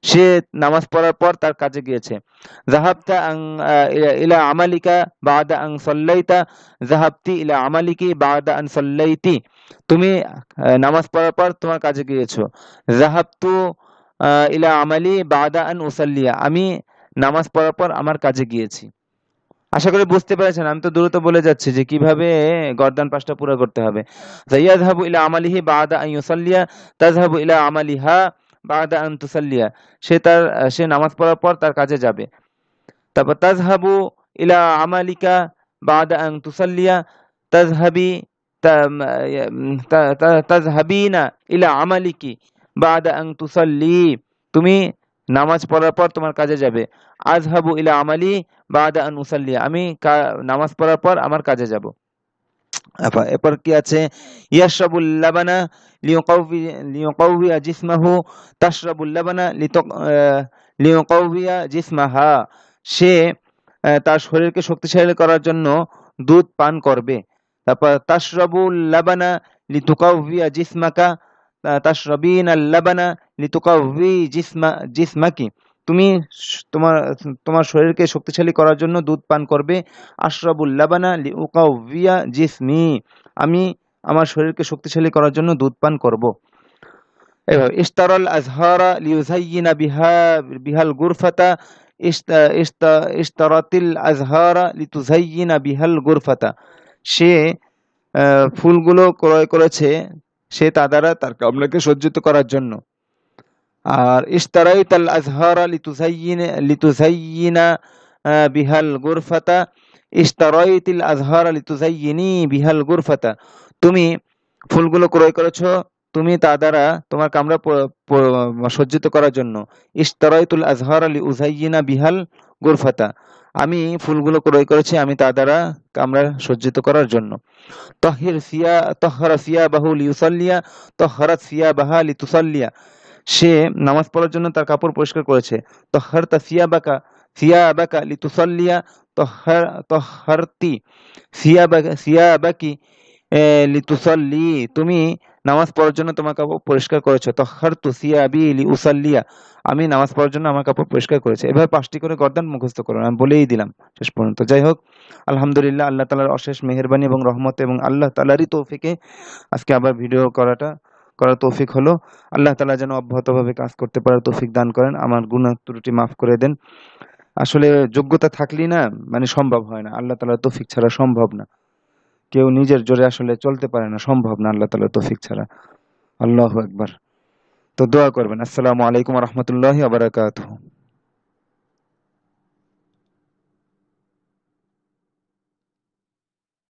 সে নামাজ পড়ার পর তার কাজে গিয়েছে। যাহাবতা আন ইলা আমালিকা বাদা আন সাল্লাইতা যাহাবতি ইলা আমালিকি বাদা আন সাল্লাইতি, তুমি নামাজ পড়ার পর তোমার কাজে গিয়েছো। যাহাবতু ইলা আমালি বাদা আন উসাল্লিয়া, আমি নামাজ পড়ার পর আমার কাজে গিয়েছি। আশা করি বুঝতে পেরেছেন। আমি তো দ্রুত বলে যাচ্ছি যে কিভাবে গর্দান পাশটা পুরো করতে হবে। ইয়াযহাবু ইলা আমালিহি বাদা আন ইউসাল্লিয়া তাযহাবু ইলা আমালিহা বাদা আন তুসাল্লিয়া, সে নামাজ পড়ার পর তার কাজে যাবে। তারপর তাযহাবু ইলা আমালিকা বাদা আন তুসাল্লিয়া তাযহাবি তাযহাবিনা ইলা আমালিকি বাদা আন তুসাল্লি, তুমি নামাজ পড়ার পর তোমার কাজে যাবে। আযহাবু ইলা আমালি বাদা আন উসাল্লি, আমি নামাজ পড়ার পর আমার কাজে যাব। এরপর কি আছে? ইয়াশরাবুল লাবানা লিইউকাউইয়া জিসমাহু তাশরাবুল লাবানা লিইউকাউইয়া জিসমাহা, সে তার শরীরকে শক্তিশালী করার জন্য দুধ পান করবে। তারপর তাশরাবুল লাবানা লিতুকাউইয়া জিসমাকা তাশরাবিনাল লাবানা লিতুকাউই জিসমাকি, তুমি তোমার শরীরকে শক্তিশালী করার জন্য দুধ পান করবে। আশরাবুল লাবানা লিউকাউইয়া জিসমি, আমি আমার শরীরকে শক্তিশালী করার জন্য দুধ পান করব। এভাবে ইশতারাল আজহারা লিউযায়্যিনা বিহাল গুরফাতা ইশতারাতিল আজহারা লিতুযায়্যিনা বিহাল গুরফাতা, সে ফুলগুলো ক্রয় করেছে সে তা দ্বারা তার কামনাকে সজ্জিত করার জন্য। আর ইশতারাইতাল আজহারা লিতুযায়্যিনা বিহাল গুরফাতা ইশতারাইতিল আজহারা লিতুযায়্যিনি বিহাল গুরফাতা, তুমি ফুলগুলো ক্রয় করেছো তুমি তা দ্বারা তোমার কামরা সজ্জিত করার জন্য। ইশতারাইতুল আজহারা লিউযায়্যিনা বিহাল গুরফাতা, আমি ফুলগুলো ক্রয় করেছি আমি তা দ্বারা কামরা সজ্জিত করার জন্য। তাহহারা সিয়াবাহু লিউসাল্লিয়া তাহহারাত সিয়াবাহা লিতুসাল্লিয়া, সে নামাজ পড়ার জন্য তার কাপড় পরিষ্কার করেছে। তাহহারতা সিয়াবাকা লিতুসাল্লিয়া তাহহারতি সিয়াবাকি লিতুসাল্লি, তুমি নামাজ পড়ার জন্য তোমার কাপড় পরিষ্কার করেছো, তহহারতু সিয়াবি লিউসাল্লিয়া, আমি নামাজ পড়ার জন্য আমার কাপড় পরিষ্কার করেছি। এভাবে 5টি করে গর্দান মুখস্থ করো, আমি বলেই দিলাম শেষ পর্যন্ত। যাই হোক, আলহামদুলিল্লাহ, আল্লাহ তাআলার অশেষ মেহেরবানি এবং রহমতে এবং আল্লাহ তাআলারই তৌফিকে আজকে আবার ভিডিও করার তৌফিক হলো। আল্লাহ তাআলা যেন অব্যাহতভাবে কাজ করতে পারার তৌফিক দান করেন, আমার গুনাহ ত্রুটি মাফ করে দেন। আসলে যোগ্যতা থাকলেই না মানে সম্ভব হয় না, আল্লাহ তাআলার তৌফিক ছাড়া সম্ভব না। কেউ নিজের জোরে আসলে চলতে পারে না, সম্ভব না আল্লাহ তাআলার তৌফিক ছাড়া। আল্লাহু আকবার। তো দোয়া করবেন। আসসালামু আলাইকুম ওয়া রাহমাতুল্লাহি ওয়া বারাকাতুহু।